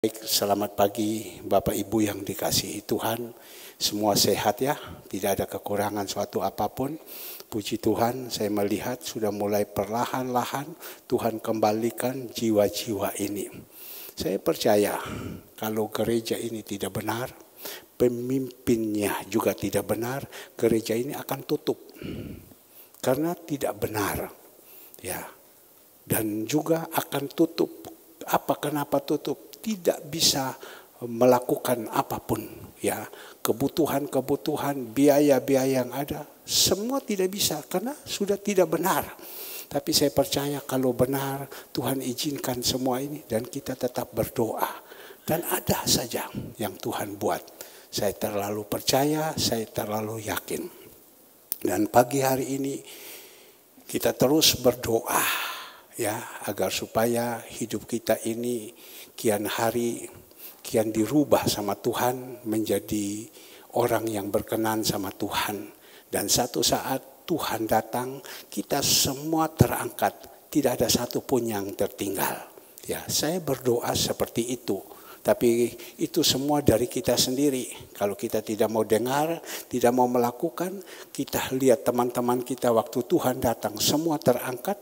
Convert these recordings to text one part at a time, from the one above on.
Baik, selamat pagi Bapak Ibu yang dikasihi Tuhan. Semua sehat ya, tidak ada kekurangan suatu apapun. Puji Tuhan, saya melihat sudah mulai perlahan-lahan Tuhan kembalikan jiwa-jiwa ini. Saya percaya kalau gereja ini tidak benar, pemimpinnya juga tidak benar, gereja ini akan tutup. Karena tidak benar. Ya. Dan juga akan tutup. Kenapa tutup? Tidak bisa melakukan apapun, ya, kebutuhan biaya-biaya yang ada semua tidak bisa karena sudah tidak benar. Tapi saya percaya kalau benar Tuhan izinkan semua ini dan kita tetap berdoa dan ada saja yang Tuhan buat. Saya terlalu percaya, saya terlalu yakin. Dan pagi hari ini kita terus berdoa, ya, agar supaya hidup kita ini kian hari kian dirubah sama Tuhan menjadi orang yang berkenan sama Tuhan. Dan satu saat Tuhan datang, kita semua terangkat, tidak ada satupun yang tertinggal. Ya, saya berdoa seperti itu. Tapi itu semua dari kita sendiri. Kalau kita tidak mau dengar, tidak mau melakukan, kita lihat teman-teman kita waktu Tuhan datang semua terangkat,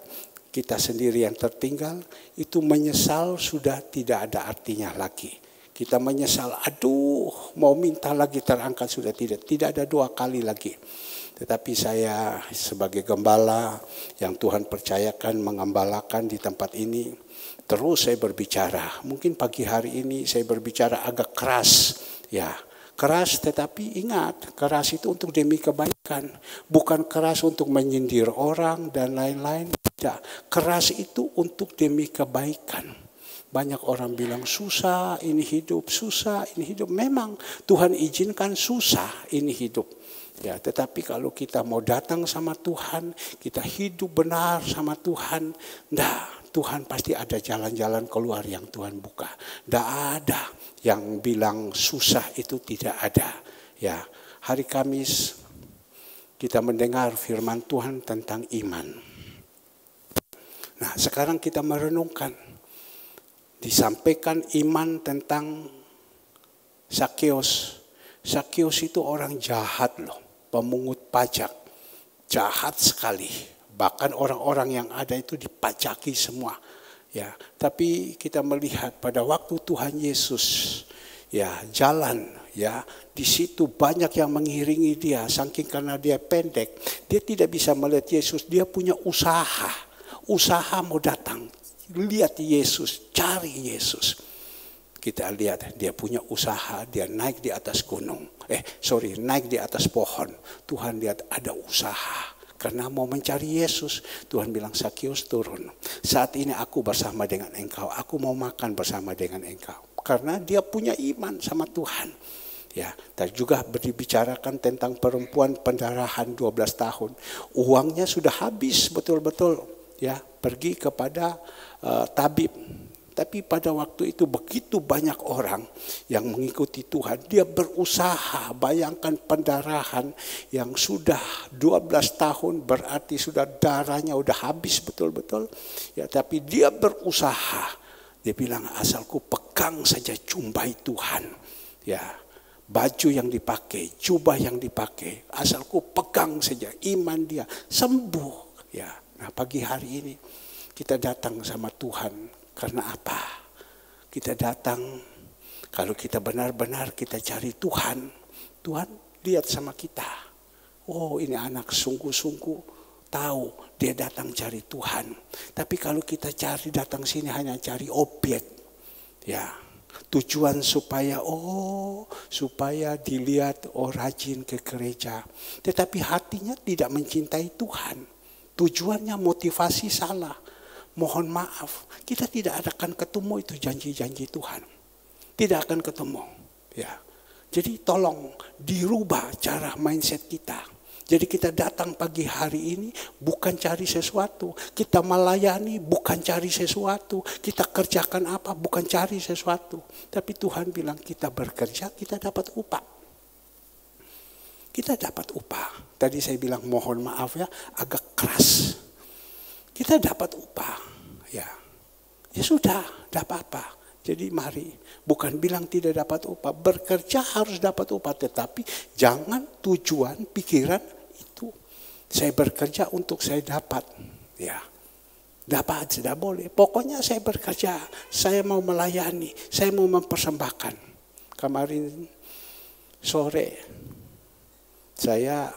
kita sendiri yang tertinggal, itu menyesal sudah tidak ada artinya lagi. Kita menyesal, aduh mau minta lagi terangkat sudah tidak ada 2 kali lagi. Tetapi saya sebagai gembala yang Tuhan percayakan mengembalakan di tempat ini, terus saya berbicara. Mungkin pagi hari ini saya berbicara agak keras, ya. Keras tetapi ingat, keras itu untuk demi kebaikan. Bukan keras untuk menyindir orang dan lain-lain. Tidak. Keras itu untuk demi kebaikan. Banyak orang bilang susah ini hidup, susah ini hidup. Memang Tuhan izinkan susah ini hidup. Ya, tetapi kalau kita mau datang sama Tuhan, kita hidup benar sama Tuhan, Tuhan pasti ada jalan-jalan keluar yang Tuhan buka. Tidak ada yang bilang susah itu tidak ada. Ya, hari Kamis kita mendengar firman Tuhan tentang iman. Nah, sekarang kita merenungkan. Disampaikan iman tentang Sakeus. Sakeus itu orang jahat loh, pemungut pajak. Jahat sekali. Bahkan orang-orang yang ada itu dipajaki semua. Ya, tapi kita melihat pada waktu Tuhan Yesus ya jalan, ya, di situ banyak yang mengiringi dia, saking karena dia pendek, dia tidak bisa melihat Yesus, dia punya usaha mau datang, lihat Yesus, cari Yesus. Kita lihat dia punya usaha, dia naik di atas gunung, naik di atas pohon. Tuhan lihat ada usaha. Karena mau mencari Yesus, Tuhan bilang, Sakeus turun. Saat ini aku bersama dengan engkau, aku mau makan bersama dengan engkau. Karena dia punya iman sama Tuhan. Ya, dan juga dibicarakan tentang perempuan pendarahan 12 tahun. Uangnya sudah habis betul-betul, ya, pergi kepada tabib. Tapi pada waktu itu begitu banyak orang yang mengikuti Tuhan. Dia berusaha, bayangkan pendarahan yang sudah 12 tahun berarti sudah darahnya udah habis betul-betul. Ya, tapi dia berusaha. Dia bilang asalku pegang saja jumbai Tuhan. Ya, baju yang dipakai, jubah yang dipakai, asalku pegang saja, iman dia sembuh. Ya, nah pagi hari ini kita datang sama Tuhan. Karena apa? Kita datang, kalau kita benar-benar kita cari Tuhan, Tuhan lihat sama kita. Oh, ini anak sungguh-sungguh tahu dia datang cari Tuhan. Tapi kalau kita datang sini hanya cari objek, ya, tujuan supaya dilihat rajin ke gereja. Tetapi hatinya tidak mencintai Tuhan. Tujuannya motivasi salah. Mohon maaf, kita tidak akan ketemu itu janji-janji Tuhan. Tidak akan ketemu. Ya. Jadi tolong dirubah cara mindset kita. Jadi kita datang pagi hari ini bukan cari sesuatu. Kita melayani bukan cari sesuatu. Kita kerjakan apa bukan cari sesuatu. Tapi Tuhan bilang kita bekerja, kita dapat upah. Kita dapat upah. Tadi saya bilang mohon maaf ya, agak keras. Kita dapat upah, ya sudah, tidak apa-apa. Jadi mari, bukan bilang tidak dapat upah, bekerja harus dapat upah, tetapi jangan tujuan pikiran itu saya bekerja untuk saya dapat, ya. Dapat, tidak boleh. Pokoknya saya bekerja, saya mau melayani, saya mau mempersembahkan. Kemarin sore saya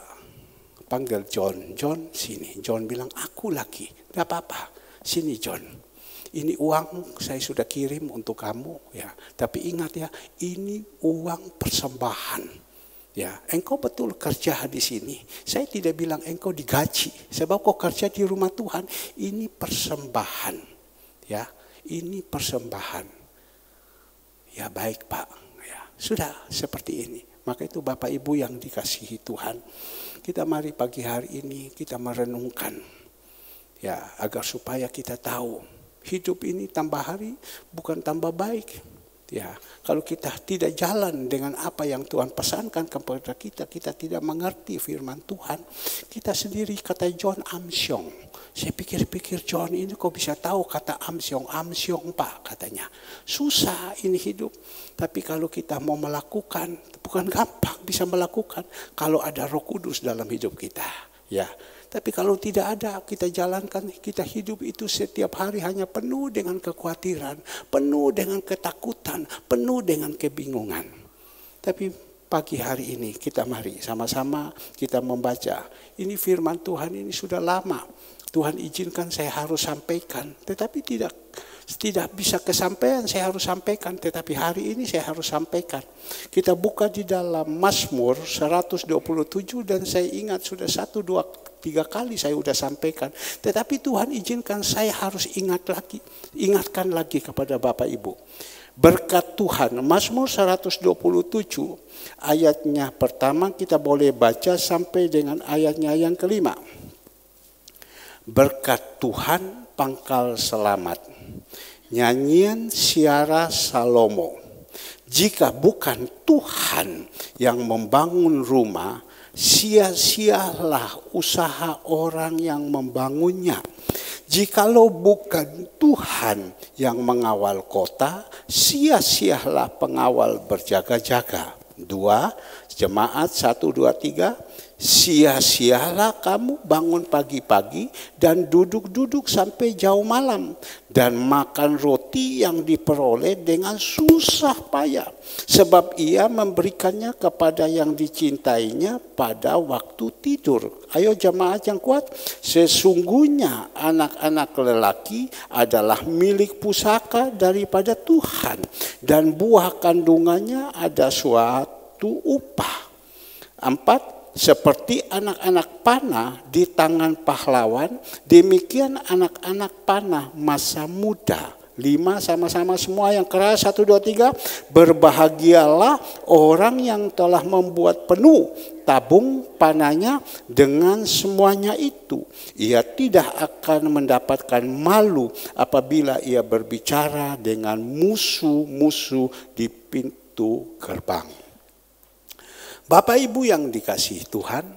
panggil John sini. John bilang, aku lagi, tidak apa-apa, sini John. Ini uang saya sudah kirim untuk kamu, ya. Tapi ingat ya, ini uang persembahan. Ya, engkau betul kerja di sini. Saya tidak bilang engkau digaji. Sebab kau kerja di rumah Tuhan. Ini persembahan. Ya, ini persembahan. Ya baik Pak. Ya, sudah seperti ini. Maka itu Bapak Ibu yang dikasihi Tuhan. Kita mari pagi hari ini kita merenungkan. Ya, agar supaya kita tahu. Hidup ini tambah hari bukan tambah baik. Ya, kalau kita tidak jalan dengan apa yang Tuhan pesankan kepada kita, kita tidak mengerti firman Tuhan. Kita sendiri kata John amsyong. Saya pikir-pikir John ini kok bisa tahu kata amsyong Pak katanya. Susah ini hidup. Tapi kalau kita mau melakukan, bukan gampang bisa melakukan kalau ada Roh Kudus dalam hidup kita. Ya. Tapi kalau tidak ada, kita jalankan, kita hidup itu setiap hari hanya penuh dengan kekhawatiran, penuh dengan ketakutan, penuh dengan kebingungan. Tapi pagi hari ini kita mari sama-sama kita membaca. Ini firman Tuhan ini sudah lama. Tuhan izinkan saya harus sampaikan, tetapi tidak bisa kesampaian saya harus sampaikan, tetapi hari ini saya harus sampaikan. Kita buka di dalam Mazmur 127 dan saya ingat sudah 1, 2, 3 kali saya sudah sampaikan. Tetapi Tuhan izinkan saya harus ingatkan lagi kepada Bapak Ibu. Berkat Tuhan, Mazmur 127 ayatnya pertama kita boleh baca sampai dengan ayatnya yang kelima. Berkat Tuhan pangkal selamat. Nyanyian Siara Salomo. Jika bukan Tuhan yang membangun rumah, sia-sialah usaha orang yang membangunnya. Jikalau bukan Tuhan yang mengawal kota, sia-sialah pengawal berjaga-jaga. 2, Jemaat 1, 2, 3. Sia-sialah kamu bangun pagi-pagi dan duduk-duduk sampai jauh malam dan makan roti yang diperoleh dengan susah payah, sebab ia memberikannya kepada yang dicintainya pada waktu tidur. Ayo jemaat yang kuat, sesungguhnya anak-anak lelaki adalah milik pusaka daripada Tuhan dan buah kandungannya ada suatu upah. 4, seperti anak-anak panah di tangan pahlawan, demikian anak-anak panah masa muda. 5, sama-sama semua yang keras, 1, 2, 3. Berbahagialah orang yang telah membuat penuh tabung panahnya dengan semuanya itu. Ia tidak akan mendapatkan malu apabila ia berbicara dengan musuh-musuh di pintu gerbang. Bapak Ibu yang dikasihi Tuhan,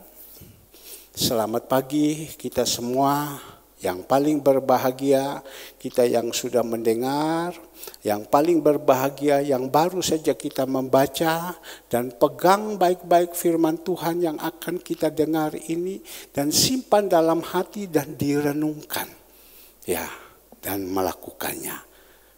selamat pagi kita semua. Yang paling berbahagia kita yang sudah mendengar, yang paling berbahagia yang baru saja kita membaca dan pegang baik-baik firman Tuhan yang akan kita dengar ini dan simpan dalam hati dan direnungkan. Ya, dan melakukannya.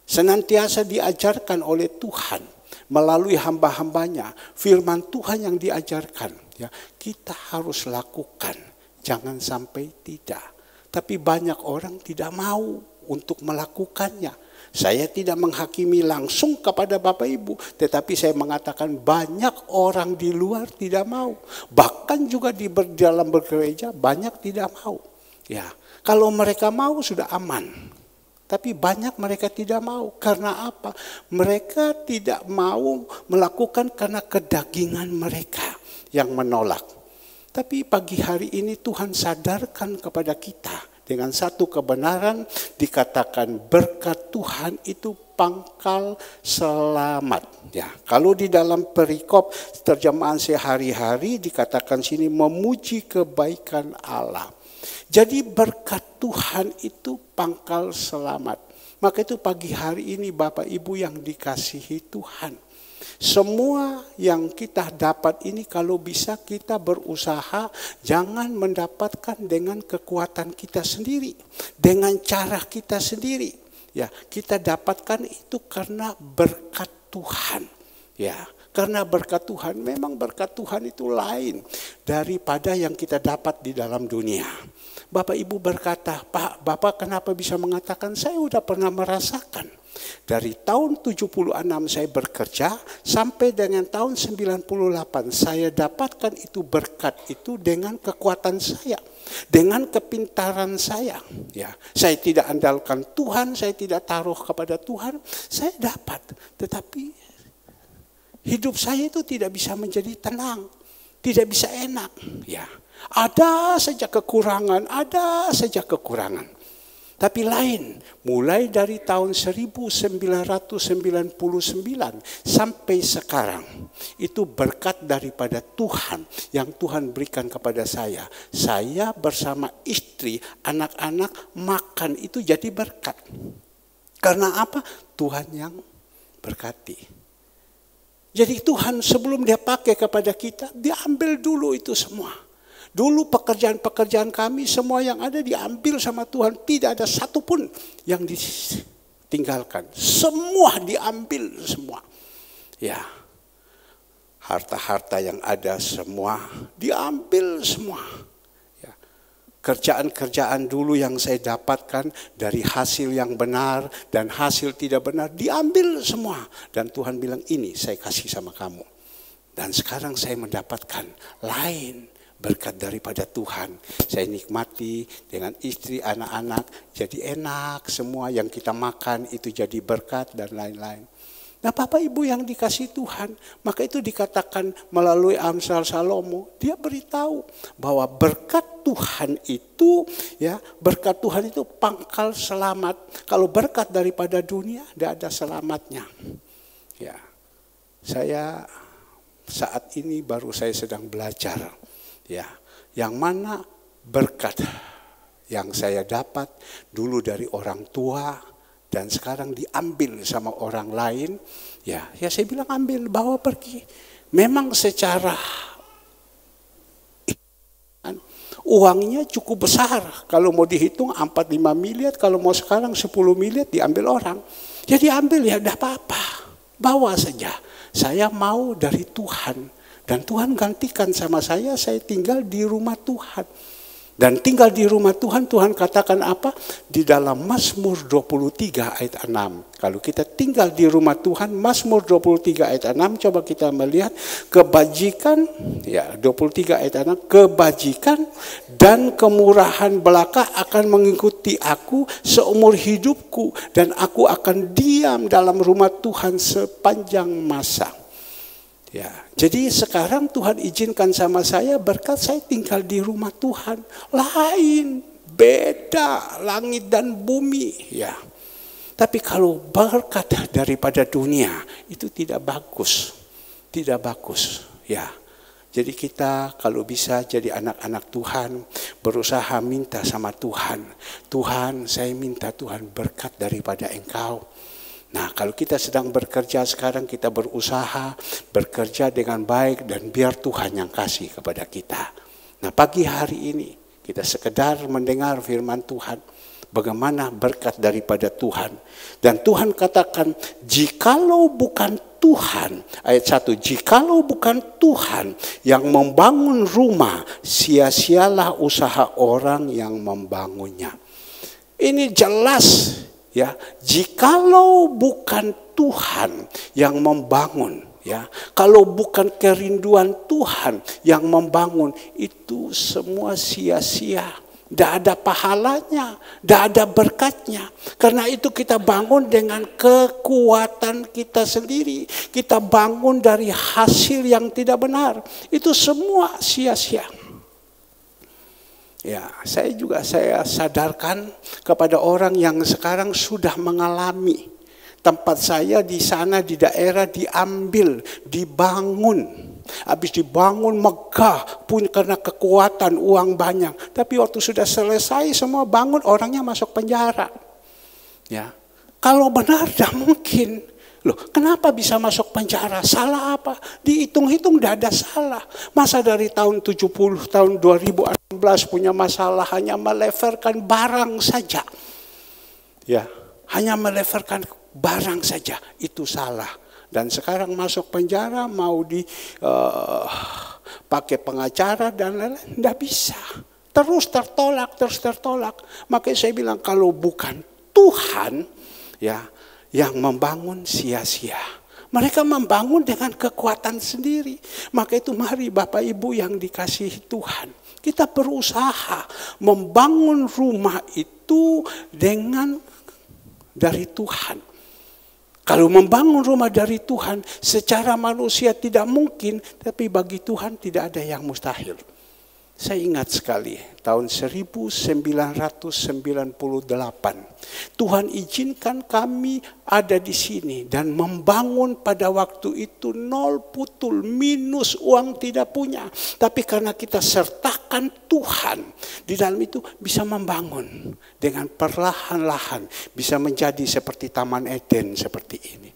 Senantiasa diajarkan oleh Tuhan melalui hamba-hambanya, firman Tuhan yang diajarkan, ya, kita harus lakukan, jangan sampai tidak. Tapi banyak orang tidak mau untuk melakukannya. Saya tidak menghakimi langsung kepada Bapak Ibu, tetapi saya mengatakan banyak orang di luar tidak mau. Bahkan juga di dalam bergereja banyak tidak mau. Ya, kalau mereka mau sudah aman. Tapi banyak mereka tidak mau. Karena apa? Mereka tidak mau melakukan karena kedagingan mereka yang menolak. Tapi pagi hari ini Tuhan sadarkan kepada kita dengan satu kebenaran, dikatakan berkat Tuhan itu pangkal selamat. Ya, kalau di dalam perikop terjemahan sehari-hari dikatakan sini memuji kebaikan Allah. Jadi berkat Tuhan itu pangkal selamat. Maka itu pagi hari ini Bapak Ibu yang dikasihi Tuhan, semua yang kita dapat ini kalau bisa kita berusaha jangan mendapatkan dengan kekuatan kita sendiri, dengan cara kita sendiri. Ya, kita dapatkan itu karena berkat Tuhan. Ya, karena berkat Tuhan, memang berkat Tuhan itu lain daripada yang kita dapat di dalam dunia. Bapak Ibu berkata, Pak, Bapak kenapa bisa mengatakan saya udah pernah merasakan. Dari tahun 76 saya bekerja sampai dengan tahun 98 saya dapatkan itu berkat itu dengan kekuatan saya, dengan kepintaran saya. Ya, saya tidak andalkan Tuhan, saya tidak taruh kepada Tuhan, saya dapat. Tetapi hidup saya itu tidak bisa menjadi tenang, tidak bisa enak. Ya, ada saja kekurangan, ada saja kekurangan. Tapi lain, mulai dari tahun 1999 sampai sekarang, itu berkat daripada Tuhan yang Tuhan berikan kepada saya. Saya bersama istri, anak-anak makan itu jadi berkat. Karena apa? Tuhan yang berkati. Jadi Tuhan sebelum dia pakai kepada kita, dia ambil dulu itu semua. Dulu pekerjaan-pekerjaan kami semua yang ada diambil sama Tuhan. Tidak ada satupun yang ditinggalkan. Semua diambil semua. Ya, harta-harta yang ada semua diambil semua. Ya. Kerjaan-kerjaan dulu yang saya dapatkan dari hasil yang benar dan hasil tidak benar diambil semua. Dan Tuhan bilang ini saya kasih sama kamu. Dan sekarang saya mendapatkan lain. Berkat daripada Tuhan, saya nikmati dengan istri, anak-anak, jadi enak semua yang kita makan itu jadi berkat dan lain-lain. Nah Bapak Ibu yang dikasih Tuhan, maka itu dikatakan melalui Amsal Salomo, dia beritahu bahwa berkat Tuhan itu, ya berkat Tuhan itu pangkal selamat. Kalau berkat daripada dunia, tidak ada selamatnya. Ya, saya saat ini baru saya sedang belajar. Ya, yang mana berkat yang saya dapat dulu dari orang tua dan sekarang diambil sama orang lain, ya saya bilang ambil, bawa pergi. Memang secara uangnya cukup besar, kalau mau dihitung 4-5 miliar, kalau mau sekarang 10 miliar diambil orang. Jadi ambil ya udah apa-apa, bawa saja. Saya mau dari Tuhan. Dan Tuhan gantikan sama saya tinggal di rumah Tuhan. Dan tinggal di rumah Tuhan, Tuhan katakan apa? Di dalam Mazmur 23 ayat 6. Kalau kita tinggal di rumah Tuhan, Mazmur 23 ayat 6, coba kita melihat kebajikan, ya 23 ayat 6, kebajikan dan kemurahan belaka akan mengikuti aku seumur hidupku. Dan aku akan diam dalam rumah Tuhan sepanjang masa. Ya, jadi sekarang Tuhan izinkan sama saya berkat saya tinggal di rumah Tuhan. Lain, beda langit dan bumi. Ya, tapi kalau berkat daripada dunia itu tidak bagus, tidak bagus. Ya, jadi kita kalau bisa jadi anak-anak Tuhan berusaha minta sama Tuhan. Tuhan, saya minta Tuhan berkat daripada Engkau. Nah, kalau kita sedang bekerja sekarang, kita berusaha bekerja dengan baik dan biar Tuhan yang kasih kepada kita. Nah, pagi hari ini kita sekedar mendengar firman Tuhan, bagaimana berkat daripada Tuhan. Dan Tuhan katakan, jikalau bukan Tuhan, ayat 1, jikalau bukan Tuhan yang membangun rumah, sia-sialah usaha orang yang membangunnya. Ini jelas. Ya, jikalau bukan Tuhan yang membangun, ya, kalau bukan kerinduan Tuhan yang membangun, itu semua sia-sia. Tidak ada pahalanya, tidak ada berkatnya. Karena itu kita bangun dengan kekuatan kita sendiri. Kita bangun dari hasil yang tidak benar. Itu semua sia-sia. Ya, saya sadarkan kepada orang yang sekarang sudah mengalami tempat saya di sana di daerah diambil, dibangun. Habis dibangun megah pun karena kekuatan uang banyak. Tapi waktu sudah selesai semua bangun orangnya masuk penjara. Ya. Kalau benar tidak mungkin. Loh, kenapa bisa masuk penjara? Salah apa? Dihitung-hitung tidak ada salah. Masa dari tahun 70, tahun 2016 punya masalah hanya meleverkan barang saja. Ya, hanya meleverkan barang saja, itu salah. Dan sekarang masuk penjara mau pakai pengacara dan lain-lain, tidak bisa. Terus tertolak. Makanya saya bilang kalau bukan Tuhan, ya, yang membangun sia-sia. Mereka membangun dengan kekuatan sendiri. Maka itu mari Bapak Ibu yang dikasihi Tuhan, kita berusaha membangun rumah itu dengan dari Tuhan. Kalau membangun rumah dari Tuhan secara manusia tidak mungkin, tapi bagi Tuhan tidak ada yang mustahil. Saya ingat sekali tahun 1998 Tuhan izinkan kami ada di sini dan membangun pada waktu itu nol putul minus, uang tidak punya, tapi karena kita sertakan Tuhan di dalam itu bisa membangun dengan perlahan-lahan bisa menjadi seperti Taman Eden seperti ini.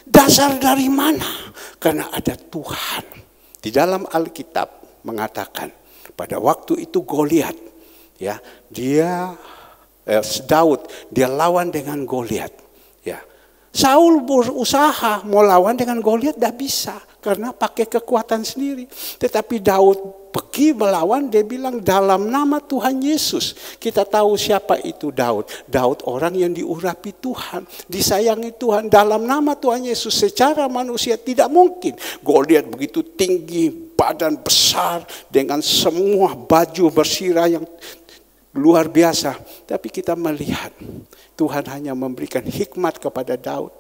Dasar dari mana? Karena ada Tuhan. Di dalam Alkitab mengatakan pada waktu itu Goliat, ya, Daud dia lawan dengan Goliat, ya. Saul berusaha mau lawan dengan Goliat, tidak bisa karena pakai kekuatan sendiri. Tetapi Daud pergi melawan, dia bilang dalam nama Tuhan Yesus. Kita tahu siapa itu Daud. Daud orang yang diurapi Tuhan, disayangi Tuhan. Dalam nama Tuhan Yesus secara manusia tidak mungkin. Goliat begitu tinggi, badan besar dengan semua baju bersirah yang luar biasa. Tapi kita melihat Tuhan hanya memberikan hikmat kepada Daud.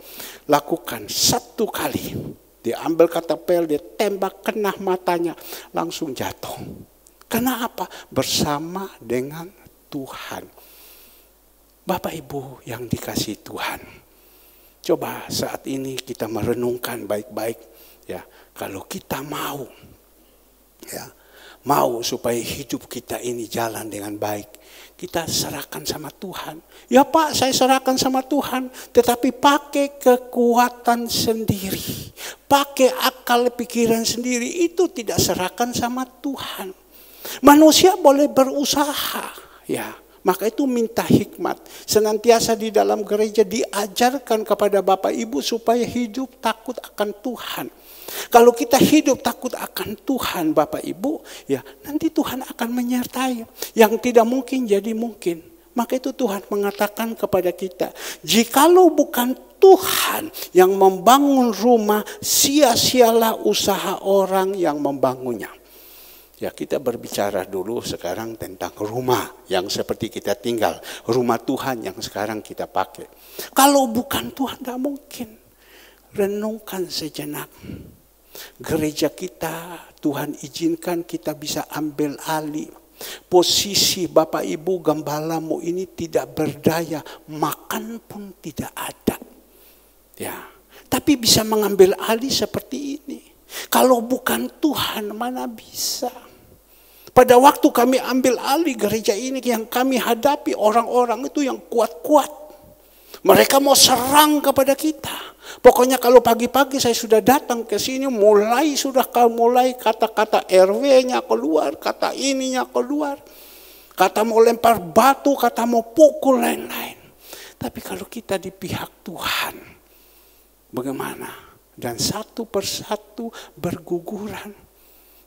Lakukan satu kali. Dia ambil katapel, dia tembak kena matanya. Langsung jatuh. Kenapa? Bersama dengan Tuhan. Bapak Ibu yang dikasihi Tuhan. Coba saat ini kita merenungkan baik-baik. Ya, kalau kita mau. Ya, mau supaya hidup kita ini jalan dengan baik. Kita serahkan sama Tuhan. Ya Pak, saya serahkan sama Tuhan. Tetapi pakai kekuatan sendiri. Pakai akal pikiran sendiri. Itu tidak serahkan sama Tuhan. Manusia boleh berusaha. Ya, maka itu minta hikmat. Senantiasa di dalam gereja diajarkan kepada Bapak Ibu supaya hidup takut akan Tuhan. Kalau kita hidup takut akan Tuhan Bapak Ibu, ya nanti Tuhan akan menyertai. Yang tidak mungkin jadi mungkin. Maka itu Tuhan mengatakan kepada kita, jikalau bukan Tuhan yang membangun rumah, sia-sialah usaha orang yang membangunnya. Ya, kita berbicara dulu sekarang tentang rumah yang seperti kita tinggal. Rumah Tuhan yang sekarang kita pakai. Kalau bukan Tuhan tidak mungkin. Renungkan sejenak. Gereja kita, Tuhan izinkan kita bisa ambil alih. Posisi Bapak Ibu gembalamu ini tidak berdaya, makan pun tidak ada. Ya, tapi bisa mengambil alih seperti ini. Kalau bukan Tuhan mana bisa. Pada waktu kami ambil alih gereja ini, yang kami hadapi orang-orang itu yang kuat-kuat. Mereka mau serang kepada kita. Pokoknya kalau pagi-pagi saya sudah datang ke sini, mulai kata-kata RW-nya keluar, kata ininya keluar. Kata mau lempar batu, kata mau pukul lain-lain. Tapi kalau kita di pihak Tuhan, bagaimana? Dan satu persatu berguguran.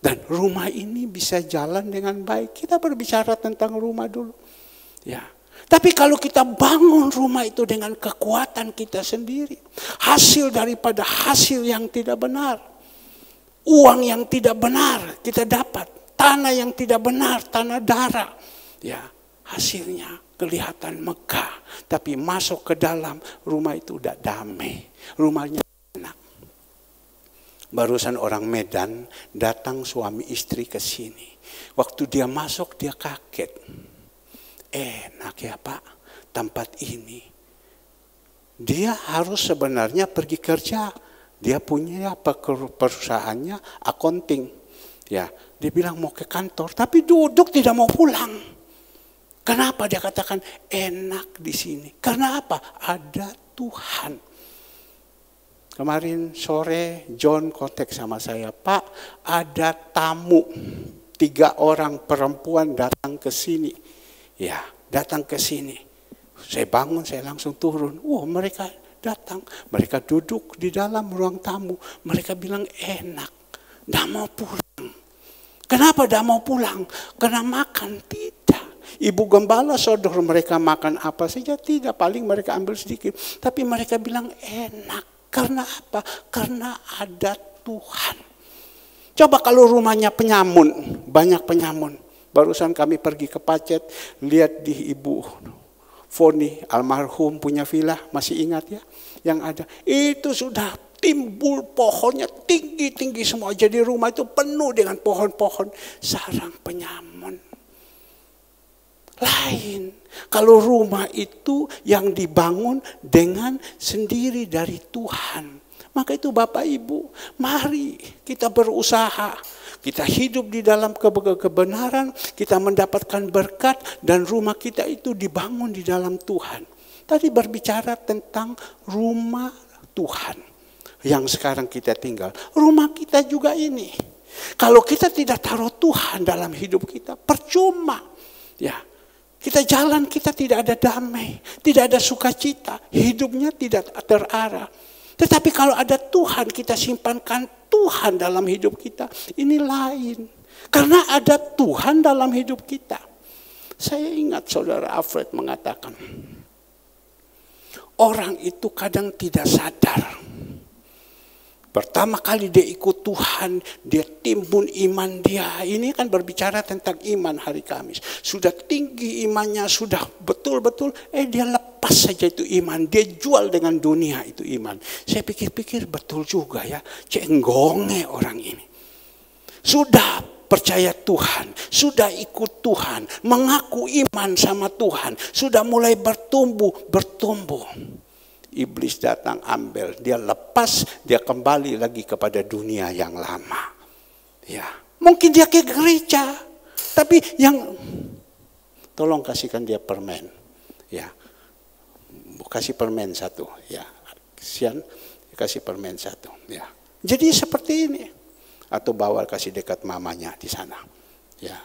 Dan rumah ini bisa jalan dengan baik. Kita berbicara tentang rumah dulu. Ya. Tapi kalau kita bangun rumah itu dengan kekuatan kita sendiri. Hasil daripada hasil yang tidak benar. Uang yang tidak benar kita dapat. Tanah yang tidak benar, tanah darah. Ya, hasilnya kelihatan megah. Tapi masuk ke dalam rumah itu udah damai. Rumahnya enak. Barusan orang Medan datang suami istri ke sini. Waktu dia masuk dia kaget. Enak ya Pak, tempat ini. Dia harus sebenarnya pergi kerja. Dia punya perusahaannya accounting. Ya, dia bilang mau ke kantor, tapi duduk tidak mau pulang. Kenapa dia katakan enak di sini? Karena apa? Ada Tuhan. Kemarin sore John kontak sama saya, Pak, ada tamu 3 orang perempuan datang ke sini. Ya, datang ke sini. Saya bangun, saya langsung turun. Mereka datang, mereka duduk di dalam ruang tamu. Mereka bilang enak, tidak mau pulang. Kenapa tidak mau pulang? Karena makan tidak. Ibu gembala saudara mereka makan apa saja tidak, paling mereka ambil sedikit. Tapi mereka bilang enak. Karena apa? Karena ada Tuhan. Coba kalau rumahnya penyamun, banyak penyamun. Barusan kami pergi ke Pacet, lihat di Ibu Foni, almarhum punya villa, masih ingat ya? Yang ada, itu sudah timbul pohonnya tinggi-tinggi semua. Jadi rumah itu penuh dengan pohon-pohon sarang penyamun. Lain, kalau rumah itu yang dibangun dengan sendiri dari Tuhan. Maka itu Bapak Ibu, mari kita berusaha. Kita hidup di dalam kebenaran, kita mendapatkan berkat dan rumah kita itu dibangun di dalam Tuhan. Tadi berbicara tentang rumah Tuhan yang sekarang kita tinggal. Rumah kita juga ini. Kalau kita tidak taruh Tuhan dalam hidup kita, percuma. Ya. Kita jalan, kita tidak ada damai, tidak ada sukacita, hidupnya tidak terarah. Tetapi kalau ada Tuhan, kita simpankan Tuhan dalam hidup kita, ini lain. Karena ada Tuhan dalam hidup kita. Saya ingat saudara Alfred mengatakan, orang itu kadang tidak sadar. Pertama kali dia ikut Tuhan, dia timbun iman dia. Ini kan berbicara tentang iman hari Kamis. Sudah tinggi imannya, sudah betul-betul, dia lepas saja itu iman. Dia jual dengan dunia itu iman. Saya pikir-pikir betul juga ya, cenggongnya orang ini. Sudah percaya Tuhan, sudah ikut Tuhan, mengaku iman sama Tuhan, sudah mulai bertumbuh. Iblis datang ambil, dia lepas, dia kembali lagi kepada dunia yang lama. Ya, mungkin dia ke gereja, tapi yang tolong kasihkan dia permen, ya, kasih permen 1, ya, kasihan, kasih permen 1, ya. Jadi seperti ini, atau bawa kasih dekat mamanya di sana, ya.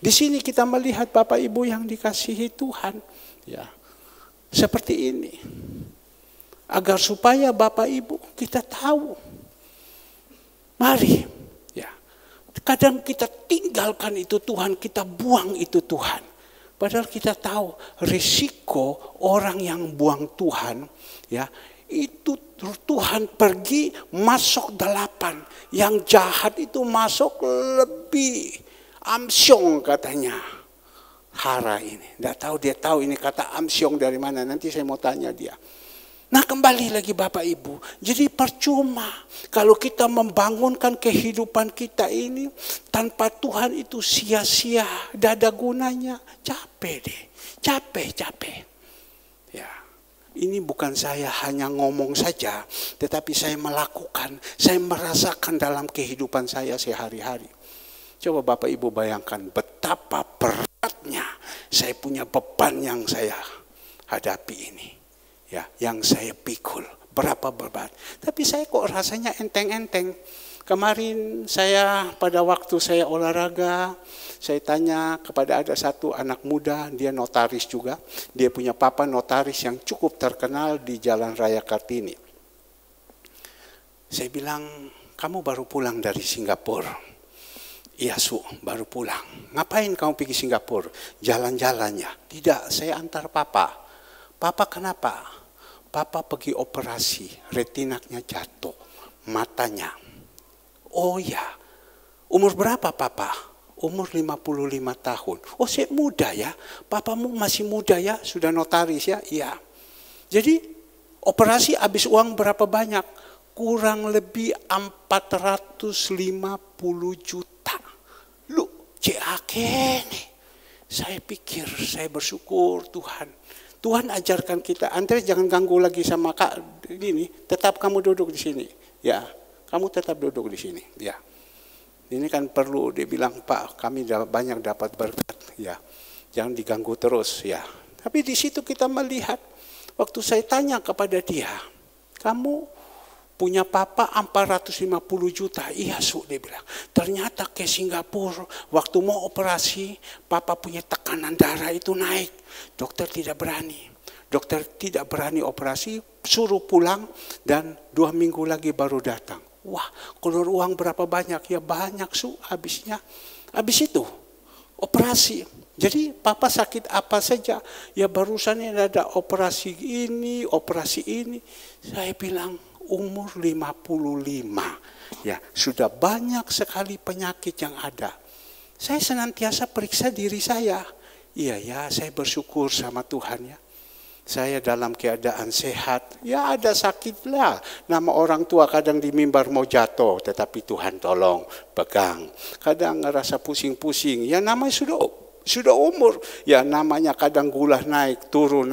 Di sini kita melihat Bapak Ibu yang dikasihi Tuhan, ya, seperti ini. Agar supaya Bapak Ibu kita tahu. Mari. Ya. Kadang kita tinggalkan itu Tuhan, kita buang itu Tuhan. Padahal kita tahu risiko orang yang buang Tuhan, ya, itu Tuhan pergi masuk 8. Yang jahat itu masuk lebih. Amsyong katanya. Hara ini. Tidak tahu dia tahu ini kata amsyong dari mana. Nanti saya mau tanya dia. Nah kembali lagi Bapak Ibu, jadi percuma kalau kita membangunkan kehidupan kita ini tanpa Tuhan itu sia-sia, tidak ada gunanya, capek deh, capek. Ya, ini bukan saya hanya ngomong saja, tetapi saya melakukan, saya merasakan dalam kehidupan saya sehari-hari. Coba Bapak Ibu bayangkan betapa beratnya saya punya beban yang saya hadapi ini. Ya, yang saya pikul, berapa berat. Tapi saya kok rasanya enteng-enteng. Kemarin saya pada waktu saya olahraga, saya tanya kepada ada satu anak muda, dia notaris juga. Dia punya papa notaris yang cukup terkenal di Jalan Raya Kartini. Saya bilang, kamu baru pulang dari Singapura. Iya Su, baru pulang. Ngapain kamu pergi Singapura? Jalan-jalannya. Tidak, saya antar papa. Papa kenapa? Papa pergi operasi, retinanya jatuh, matanya. Oh ya, umur berapa Papa? Umur 55 tahun. Oh saya muda ya, papamu masih muda ya, sudah notaris ya? Iya. Jadi operasi habis uang berapa banyak? Kurang lebih 450 juta. Lu, CAK nih. Saya pikir, saya bersyukur Tuhan. Tuhan ajarkan kita, Andre jangan ganggu lagi sama Kak ini, tetap kamu duduk di sini. Ya, kamu tetap duduk di sini. Ya. Ini kan perlu dibilang Pak, kami banyak dapat berkat. Ya, jangan diganggu terus. Ya. Tapi di situ kita melihat Waktu saya tanya kepada dia, kamu punya papa 450 juta. Iya Su, dia bilang. Ternyata ke Singapura, waktu mau operasi, papa punya tekanan darah itu naik. Dokter tidak berani. Dokter tidak berani operasi, suruh pulang dan 2 minggu lagi baru datang. Wah, keluar uang berapa banyak? Ya banyak Su, habisnya. Habis itu, operasi. Jadi papa sakit apa saja. Ya barusan ini ada operasi ini, operasi ini. Saya bilang, umur 55. Ya, sudah banyak sekali penyakit yang ada. Saya senantiasa periksa diri saya. Iya ya, saya bersyukur sama Tuhan ya. Saya dalam keadaan sehat. Ya ada sakit lah. Nama orang tua kadang di mimbar mau jatuh. Tetapi Tuhan tolong, pegang. Kadang ngerasa pusing-pusing. Ya namanya sudah umur, ya namanya kadang gula naik turun.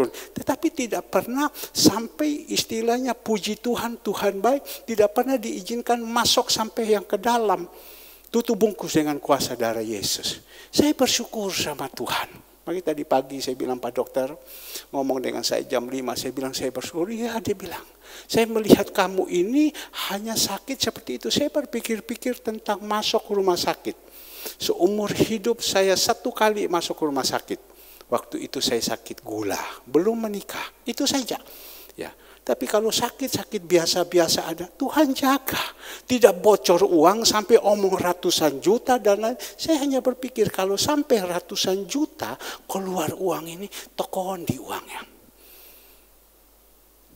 Tetapi tidak pernah sampai istilahnya puji Tuhan, Tuhan baik, tidak pernah diizinkan masuk sampai yang ke dalam. Tutup bungkus dengan kuasa darah Yesus. Saya bersyukur sama Tuhan. Makanya tadi pagi saya bilang Pak Dokter, ngomong dengan saya jam 5, saya bilang saya bersyukur. Iya, dia bilang, saya melihat kamu ini hanya sakit seperti itu. Saya berpikir-pikir tentang masuk rumah sakit. Seumur hidup saya 1 kali masuk ke rumah sakit. Waktu itu saya sakit gula, belum menikah. Itu saja. Ya. Tapi kalau sakit-sakit biasa-biasa ada, Tuhan jaga. Tidak bocor uang sampai omong ratusan juta dan lain. Saya hanya berpikir kalau sampai ratusan juta keluar uang ini, tokohon di uangnya.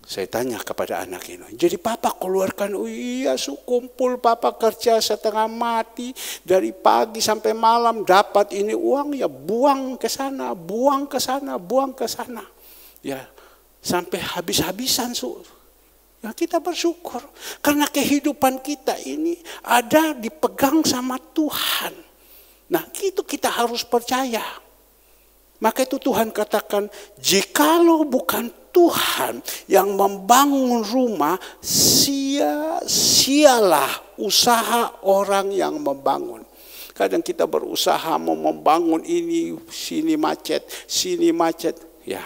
Saya tanya kepada anak ini, jadi papa keluarkan, oh iya Su, kumpul papa kerja setengah mati, dari pagi sampai malam dapat ini uang, ya buang ke sana, buang ke sana, buang ke sana. Ya, sampai habis-habisan Su. Ya kita bersyukur, karena kehidupan kita ini ada dipegang sama Tuhan. Nah itu kita harus percaya. Maka itu Tuhan katakan, jikalau bukan Tuhan yang membangun rumah, sia-sialah usaha orang yang membangun. Kadang kita berusaha mau membangun ini, sini macet. Ya,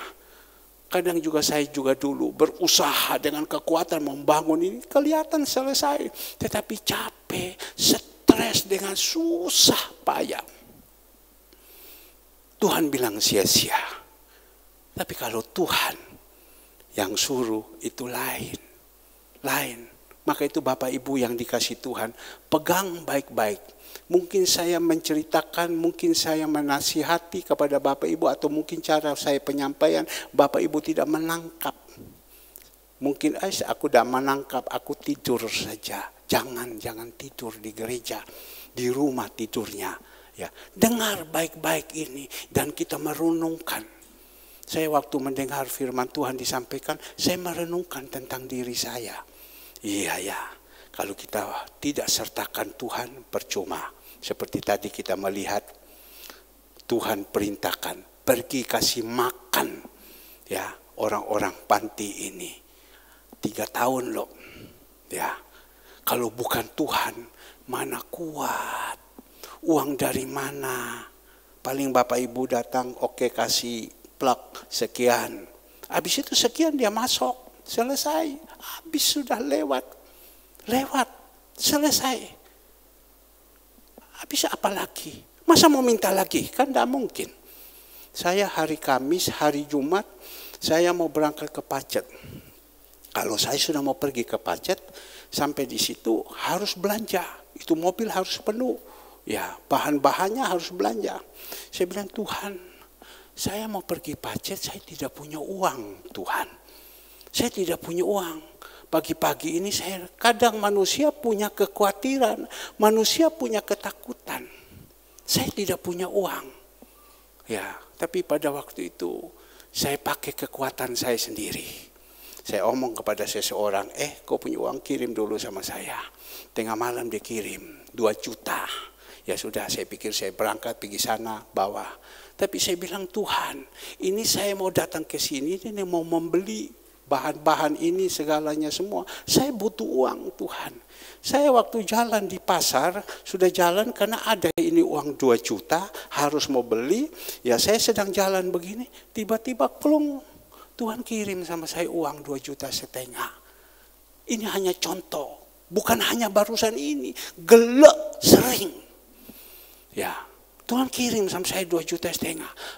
kadang juga saya juga dulu berusaha dengan kekuatan membangun ini, kelihatan selesai. Tetapi capek, stres dengan susah payah. Tuhan bilang sia-sia. Tapi kalau Tuhan yang suruh itu lain. Maka itu Bapak Ibu yang dikasih Tuhan, pegang baik-baik. Mungkin saya menceritakan, mungkin saya menasihati kepada Bapak Ibu, atau mungkin cara saya penyampaian Bapak Ibu tidak menangkap. Mungkin aku tidak menangkap, aku tidur saja. Jangan tidur di gereja, di rumah tidurnya. Ya, dengar baik-baik ini dan kita merenungkan. Saya waktu mendengar firman Tuhan disampaikan, saya merenungkan tentang diri saya. Iya ya, kalau kita tidak sertakan Tuhan percuma. Seperti tadi kita melihat Tuhan perintahkan, pergi kasih makan ya orang-orang panti ini. 3 tahun loh. Ya, kalau bukan Tuhan, mana kuat? Uang dari mana? Paling Bapak Ibu datang, oke kasih plak sekian. Habis itu sekian dia masuk, selesai. Habis sudah lewat, selesai. Habis apa lagi? Masa mau minta lagi? Kan tidak mungkin. Saya hari Kamis, hari Jumat, saya mau berangkat ke Pacet. Kalau saya sudah mau pergi ke Pacet, sampai di situ harus belanja. Itu mobil harus penuh. Ya, bahan-bahannya harus belanja. Saya bilang, Tuhan, saya mau pergi Pacet, saya tidak punya uang, Tuhan. Saya tidak punya uang. Pagi-pagi ini saya, kadang manusia punya kekhawatiran, manusia punya ketakutan. Saya tidak punya uang. Ya, tapi pada waktu itu saya pakai kekuatan saya sendiri. Saya omong kepada seseorang, kau punya uang, kirim dulu sama saya. Tengah malam dia kirim 2 juta. Ya sudah, saya pikir saya berangkat pergi sana, bawa. Tapi saya bilang, Tuhan, ini saya mau datang ke sini, ini mau membeli bahan-bahan ini, segalanya semua. Saya butuh uang, Tuhan. Saya waktu jalan di pasar, sudah jalan karena ada ini uang 2 juta, harus mau beli. Ya saya sedang jalan begini, tiba-tiba klung, Tuhan kirim sama saya uang 2,5 juta. Ini hanya contoh. Bukan hanya barusan ini. Gelek sering. Ya, Tuhan kirim sama saya 2,5 juta.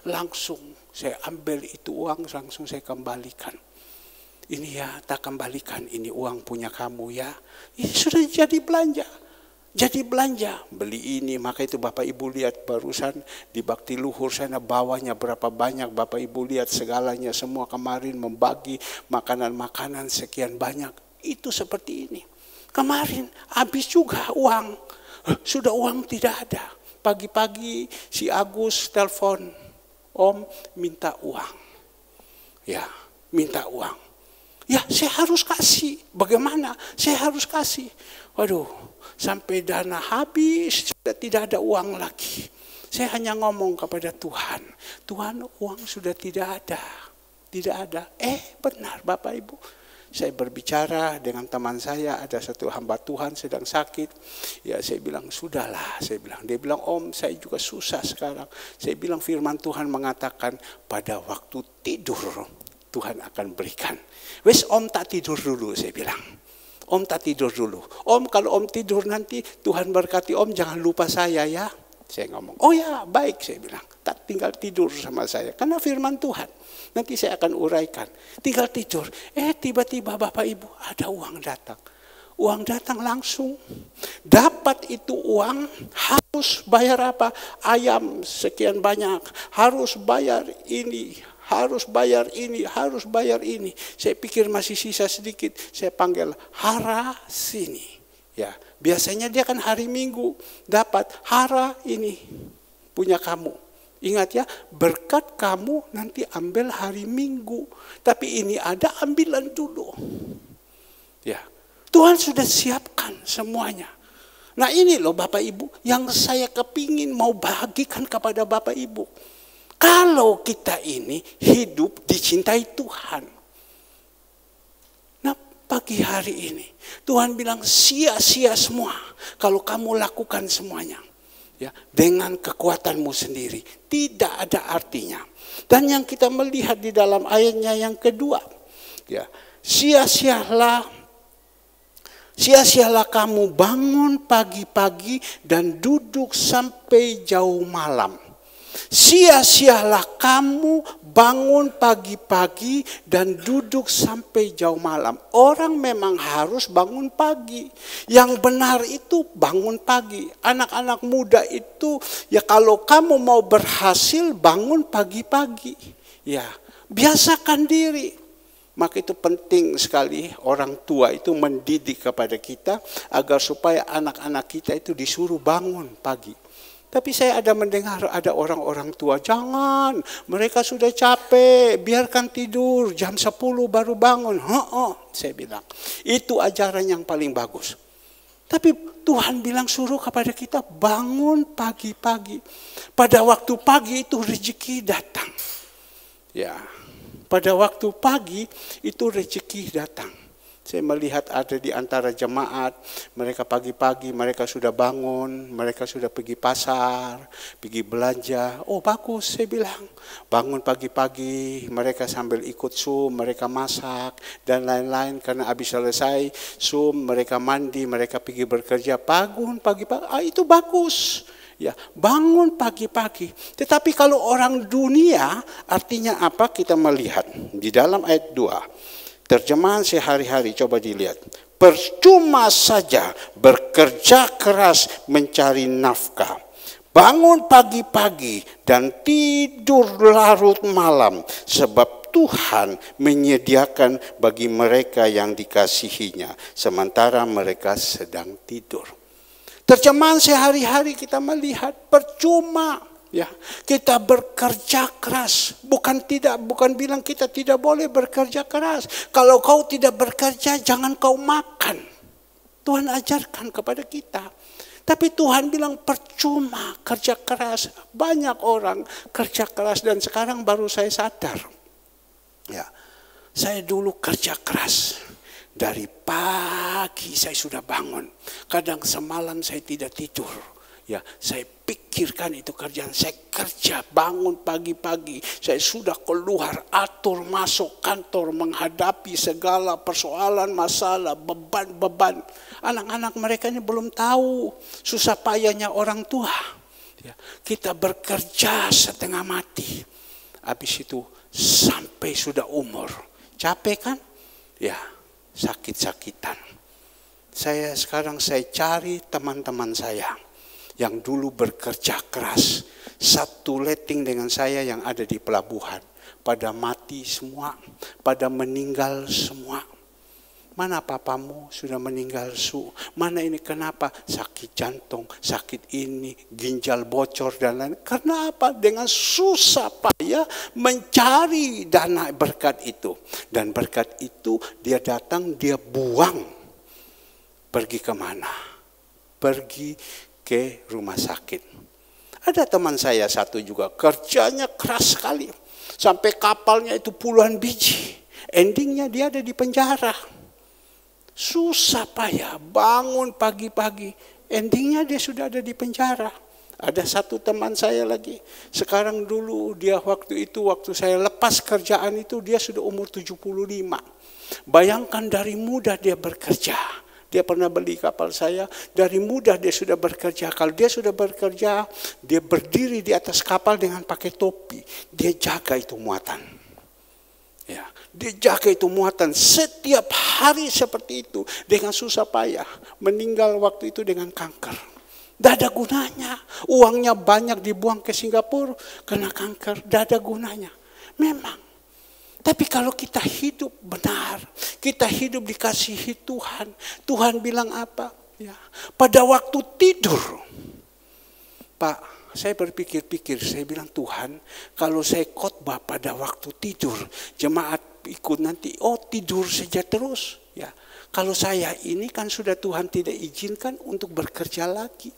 Langsung saya ambil itu uang, langsung saya kembalikan. Ini ya, tak kembalikan. Ini uang punya kamu ya. Ini sudah jadi belanja. Jadi belanja, beli ini, maka itu Bapak Ibu lihat barusan di bakti luhur sana bawahnya berapa banyak, Bapak Ibu lihat segalanya semua kemarin membagi makanan-makanan sekian banyak. Itu seperti ini. Kemarin habis juga uang, sudah uang tidak ada. Pagi-pagi si Agus telepon, Om minta uang. Ya, minta uang. Ya, saya harus kasih. Bagaimana? Saya harus kasih. Waduh, sampai dana habis, sudah tidak ada uang lagi. Saya hanya ngomong kepada Tuhan, Tuhan uang sudah tidak ada. Tidak ada. Benar Bapak Ibu. Saya berbicara dengan teman saya, ada satu hamba Tuhan sedang sakit. Ya saya bilang, sudahlah. Dia bilang, Om saya juga susah sekarang. Saya bilang firman Tuhan mengatakan pada waktu tidur Tuhan akan berikan. Wes Om tak tidur dulu, saya bilang. Om tak tidur dulu. Om kalau Om tidur nanti Tuhan berkati Om, jangan lupa saya ya. Saya ngomong, oh ya baik, saya bilang. Tak tinggal tidur sama saya. Karena firman Tuhan. Nanti saya akan uraikan. Tinggal tidur. Tiba-tiba Bapak Ibu ada uang datang. Uang datang langsung. Dapat itu uang, harus bayar apa? Ayam sekian banyak. Harus bayar ini. Harus bayar ini, harus bayar ini. Saya pikir masih sisa sedikit. Saya panggil Hara sini. Ya, biasanya dia kan hari Minggu dapat. Hara ini punya kamu. Ingat ya, berkat kamu nanti ambil hari Minggu. Tapi ini ada ambilan dulu. Ya, Tuhan sudah siapkan semuanya. Nah ini loh Bapak Ibu yang saya kepingin mau bagikan kepada Bapak Ibu. Kalau kita ini hidup dicintai Tuhan. Nah pagi hari ini Tuhan bilang sia-sia semua kalau kamu lakukan semuanya. Ya, dengan kekuatanmu sendiri. Tidak ada artinya. Dan yang kita melihat di dalam ayatnya yang kedua. Ya, sia-sialah kamu bangun pagi-pagi dan duduk sampai jauh malam. Sia-sialah kamu bangun pagi-pagi dan duduk sampai jauh malam. Orang memang harus bangun pagi. Yang benar itu bangun pagi. Anak-anak muda itu ya kalau kamu mau berhasil bangun pagi-pagi. Ya, biasakan diri. Maka itu penting sekali orang tua itu mendidik kepada kita agar supaya anak-anak kita itu disuruh bangun pagi. Tapi saya ada mendengar ada orang-orang tua, jangan, mereka sudah capek, biarkan tidur, jam 10 baru bangun. Saya bilang, itu ajaran yang paling bagus. Tapi Tuhan bilang suruh kepada kita bangun pagi-pagi. Pada waktu pagi itu rezeki datang. Ya, pada waktu pagi itu rezeki datang. Saya melihat ada di antara jemaat, mereka pagi-pagi, mereka sudah bangun, mereka sudah pergi pasar, pergi belanja. Oh bagus, saya bilang. Bangun pagi-pagi, mereka sambil ikut Zoom, mereka masak, dan lain-lain. Karena habis selesai Zoom, mereka mandi, mereka pergi bekerja. Bangun pagi-pagi, itu bagus. Ya, bangun pagi-pagi. Tetapi kalau orang dunia, artinya apa? Kita melihat di dalam ayat 2. Terjemahan sehari-hari coba dilihat. Percuma saja bekerja keras mencari nafkah. Bangun pagi-pagi dan tidur larut malam. Sebab Tuhan menyediakan bagi mereka yang dikasihinya. Sementara mereka sedang tidur. Terjemahan sehari-hari kita melihat percuma. Ya, kita bekerja keras, bukan bilang kita tidak boleh bekerja keras. Kalau kau tidak bekerja, jangan kau makan. Tuhan ajarkan kepada kita. Tapi Tuhan bilang percuma kerja keras. Banyak orang kerja keras dan sekarang baru saya sadar. Ya, saya dulu kerja keras. Dari pagi saya sudah bangun. Kadang semalam saya tidak tidur. Ya, saya pikirkan itu kerjaan. Saya kerja, bangun pagi-pagi. Saya sudah keluar, atur masuk kantor, menghadapi segala persoalan, masalah, beban-beban. Anak-anak mereka ini belum tahu susah payahnya orang tua. Ya, kita bekerja setengah mati. Habis itu sampai sudah umur. Capek kan? Ya, sakit-sakitan. Saya cari teman-teman saya yang dulu bekerja keras, satu letting dengan saya yang ada di pelabuhan. Pada mati semua, pada meninggal semua. Mana papamu sudah meninggal su? Mana ini kenapa? Sakit jantung, sakit ini, ginjal bocor dan lain. Karena apa? Dengan susah payah mencari dana berkat itu. Dan berkat itu dia datang, dia buang. Pergi kemana? Pergi ke rumah sakit. Ada teman saya satu juga, kerjanya keras sekali. Sampai kapalnya itu puluhan biji. Endingnya dia ada di penjara. Susah payah, bangun pagi-pagi. Endingnya dia sudah ada di penjara. Ada satu teman saya lagi. Sekarang dulu dia waktu saya lepas kerjaan itu, dia sudah umur 75. Bayangkan dari muda dia bekerja. Dia pernah beli kapal saya, dari muda dia sudah bekerja. Kalau dia sudah bekerja, dia berdiri di atas kapal dengan pakai topi. Dia jaga itu muatan. Ya, dia jaga itu muatan setiap hari seperti itu. Dengan susah payah. Meninggal waktu itu dengan kanker. Tidak ada gunanya. Uangnya banyak dibuang ke Singapura kena kanker. Tidak ada gunanya. Memang. Tapi kalau kita hidup benar, kita hidup dikasihi Tuhan. Tuhan bilang apa? Ya, pada waktu tidur. Pak, saya berpikir-pikir, saya bilang Tuhan, kalau saya khotbah pada waktu tidur, jemaat ikut nanti, tidur saja terus. Ya, kalau saya ini kan sudah Tuhan tidak izinkan untuk bekerja lagi.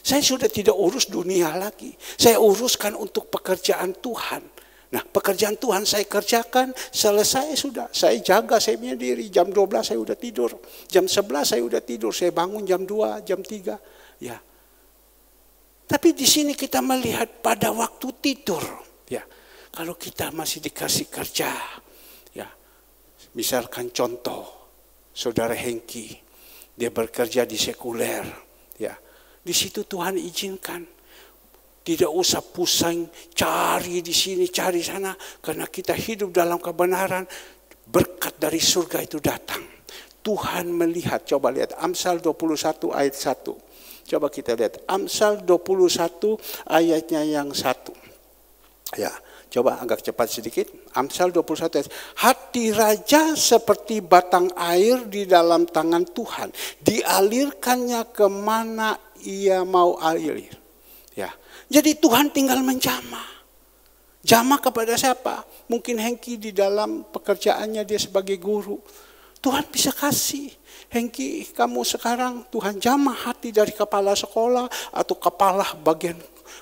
Saya sudah tidak urus dunia lagi. Saya uruskan untuk pekerjaan Tuhan. Nah, pekerjaan Tuhan saya kerjakan, selesai sudah. Saya jaga, saya punya diri. Jam 12 saya udah tidur. Jam 11 saya udah tidur. Saya bangun jam 2, jam 3. Ya. Tapi di sini kita melihat pada waktu tidur. Ya. Kalau kita masih dikasih kerja. Ya. Misalkan contoh, Saudara Hengki. Dia bekerja di sekuler. Ya. Di situ Tuhan izinkan. Tidak usah pusing, cari di sini, cari sana. Karena kita hidup dalam kebenaran, berkat dari surga itu datang. Tuhan melihat, coba lihat Amsal 21 ayat 1. Coba kita lihat Amsal 21 ayatnya yang 1. Ya, coba agak cepat sedikit. Amsal 21 ayat. Hati raja seperti batang air di dalam tangan Tuhan. Dialirkannya kemana ia mau alir. Ya. Jadi Tuhan tinggal menjamah. Jamah kepada siapa? Mungkin Hengki di dalam pekerjaannya dia sebagai guru. Tuhan bisa kasih. Hengki, kamu sekarang Tuhan jamah hati dari kepala sekolah atau kepala bagian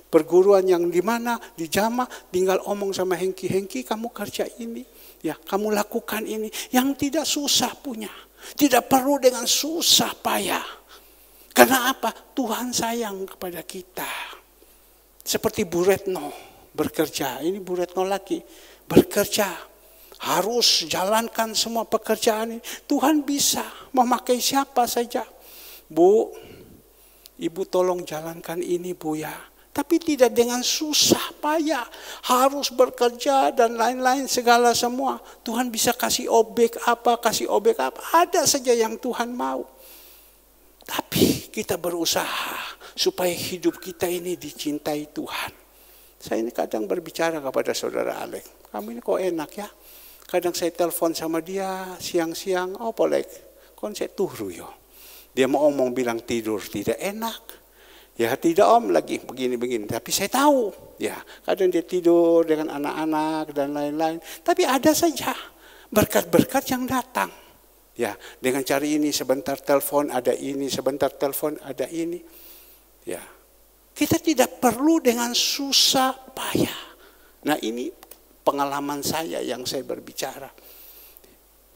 perguruan yang di mana dijamah, tinggal omong sama Hengki, Hengki kamu kerja ini, ya kamu lakukan ini, yang tidak susah punya. Tidak perlu dengan susah payah. Karena apa? Tuhan sayang kepada kita. Seperti Bu Retno bekerja, ini Bu Retno lagi bekerja, harus jalankan semua pekerjaan ini. Tuhan bisa memakai siapa saja. Bu, Ibu tolong jalankan ini Bu ya. Tapi tidak dengan susah payah, harus bekerja dan lain-lain segala semua. Tuhan bisa kasih objek apa, ada saja yang Tuhan mau. Tapi kita berusaha supaya hidup kita ini dicintai Tuhan. Saya ini kadang berbicara kepada Saudara Alex, kamu ini kok enak ya. Kadang saya telepon sama dia siang-siang, boleh, kon saya turu yo. Dia mau ngomong bilang tidur tidak enak. Ya tidak om lagi begini-begini. Tapi saya tahu, ya kadang dia tidur dengan anak-anak dan lain-lain. Tapi ada saja berkat-berkat yang datang. Ya, dengan cari ini sebentar telepon ada ini, sebentar telepon ada ini. Ya, kita tidak perlu dengan susah payah. Nah ini pengalaman saya yang saya berbicara.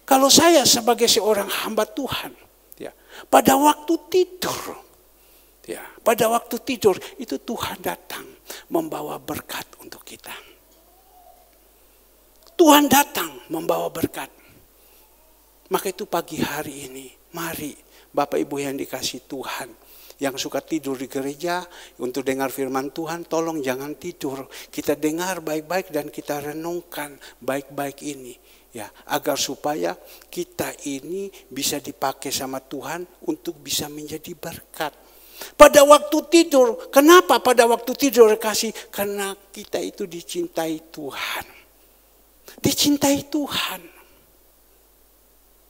Kalau saya sebagai seorang hamba Tuhan, ya, pada waktu tidur, Ya, pada waktu tidur itu Tuhan datang membawa berkat untuk kita. Tuhan datang membawa berkat. Maka itu pagi hari ini, mari Bapak Ibu yang dikasih Tuhan, yang suka tidur di gereja untuk dengar firman Tuhan, tolong jangan tidur. Kita dengar baik-baik dan kita renungkan baik-baik ini. Ya, agar supaya kita ini bisa dipakai sama Tuhan untuk bisa menjadi berkat. Pada waktu tidur, kenapa pada waktu tidur kasih? Karena kita itu dicintai Tuhan. Dicintai Tuhan.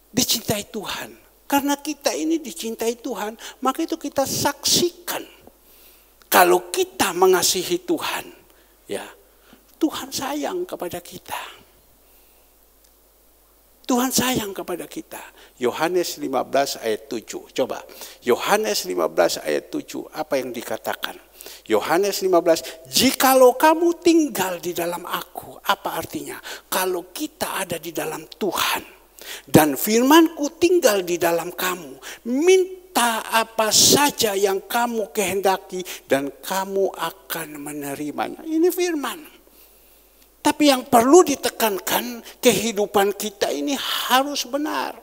Dicintai Tuhan. Karena kita ini dicintai Tuhan, maka itu kita saksikan. Kalau kita mengasihi Tuhan, ya, Tuhan sayang kepada kita. Tuhan sayang kepada kita. Yohanes 15 ayat 7. Coba. Yohanes 15 ayat 7. Apa yang dikatakan? Yohanes 15. Jikalau kamu tinggal di dalam aku. Apa artinya? Kalau kita ada di dalam Tuhan. Dan firmanku tinggal di dalam kamu. Minta apa saja yang kamu kehendaki. Dan kamu akan menerimanya. Ini firman. Tapi yang perlu ditekankan, kehidupan kita ini harus benar.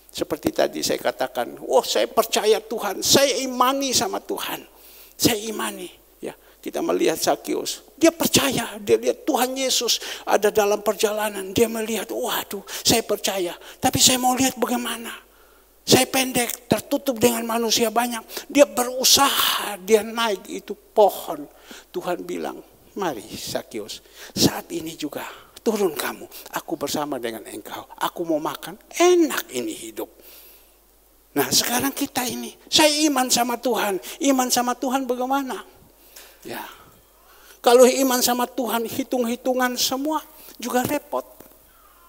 Seperti tadi saya katakan, saya percaya Tuhan, saya imani sama Tuhan. Saya imani. Ya, kita melihat Zakius, dia percaya, dia lihat Tuhan Yesus ada dalam perjalanan. Dia melihat, waduh, saya percaya. Tapi saya mau lihat bagaimana. Saya pendek, tertutup dengan manusia banyak. Dia berusaha, dia naik itu pohon. Tuhan bilang, mari Zakius, saat ini juga turun kamu. Aku bersama dengan engkau. Aku mau makan, enak ini hidup. Nah sekarang kita ini, saya iman sama Tuhan. Iman sama Tuhan bagaimana? Ya, kalau iman sama Tuhan, hitung-hitungan semua juga repot.